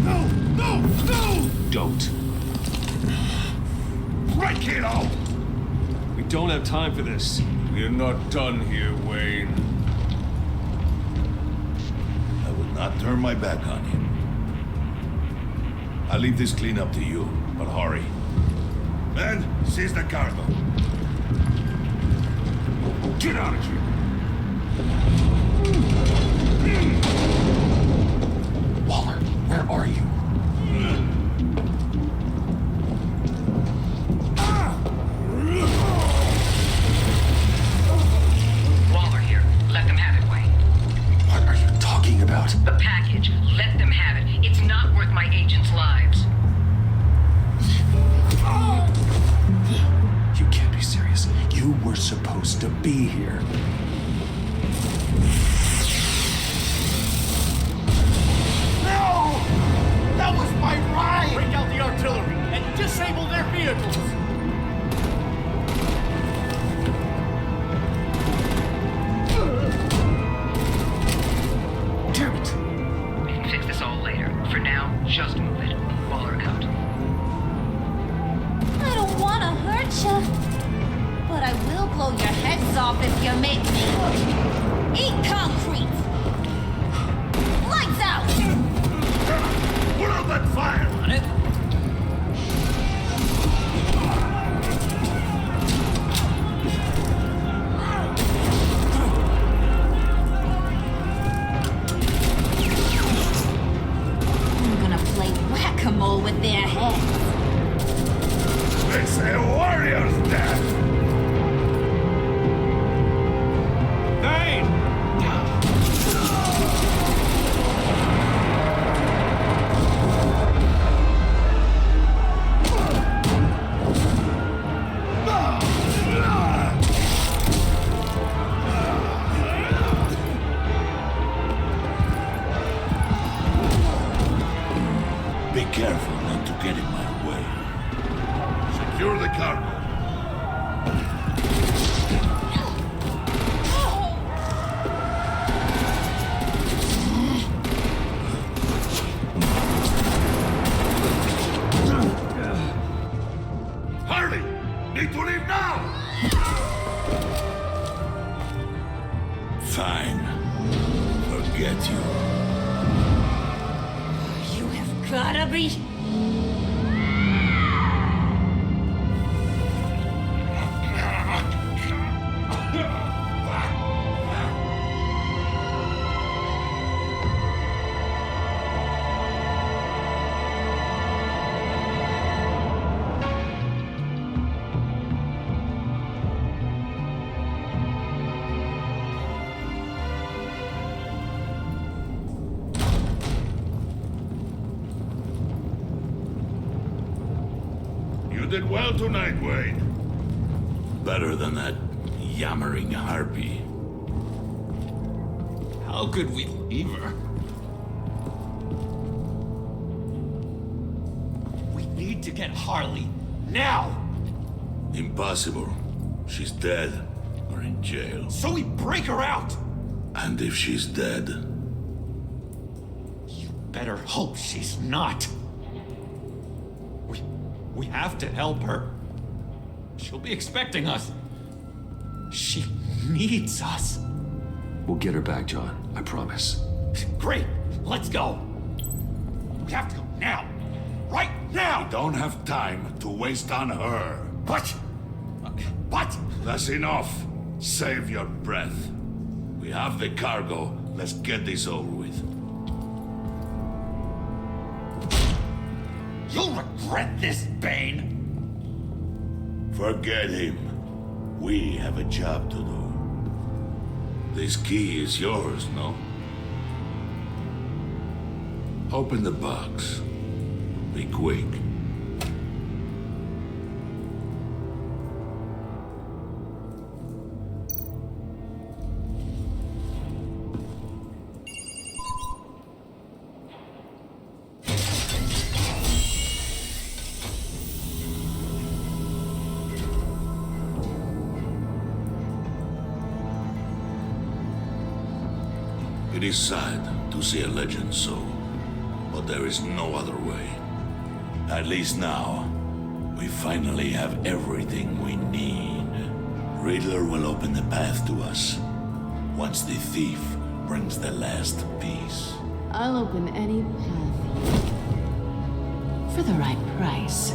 No! No! No! Don't. Break it out! We don't have time for this. We're not done here, Wayne. I will not turn my back on him. I'll leave this clean up to you, but hurry. Men, seize the cargo. Get out of here! Waller, where are you? Waller here. Let them have it, Wayne. What are you talking about? The package. Let them have it. It's not worth my agents' lives. You can't be serious. You were supposed to be here. No! That was my ride! Break out the artillery and disable their vehicles! Damn it! We can fix this all later. For now, just move it. Waller out. I don't want to hurt you, but I will blow your heads off if you make me. Eat concrete! Lights out! Put out that fire! On it? I'm gonna play whack-a-mole with their heads. It's a warrior's death! Bane! Be careful not to get in my way. Secure the cargo. Fine. Forget you. You have gotta be... You did well tonight, Wayne. Better than that yammering harpy. How could we leave her? We need to get Harley now! Impossible. She's dead or in jail. So we break her out! And if she's dead, Better hope she's not. We have to help her. She'll be expecting us. She needs us. We'll get her back, John. I promise. Great. Let's go. We have to go now. Right now! we don't have time to waste on her. What? That's enough. Save your breath. We have the cargo. Let's get this over with. You'll regret this, Bane. Forget him. We have a job to do. This key is yours, no? Open the box. Be quick. It is sad to see a legend so, but there is no other way. At least now, we finally have everything we need. Riddler will open the path to us, once the thief brings the last piece. I'll open any path for the right price.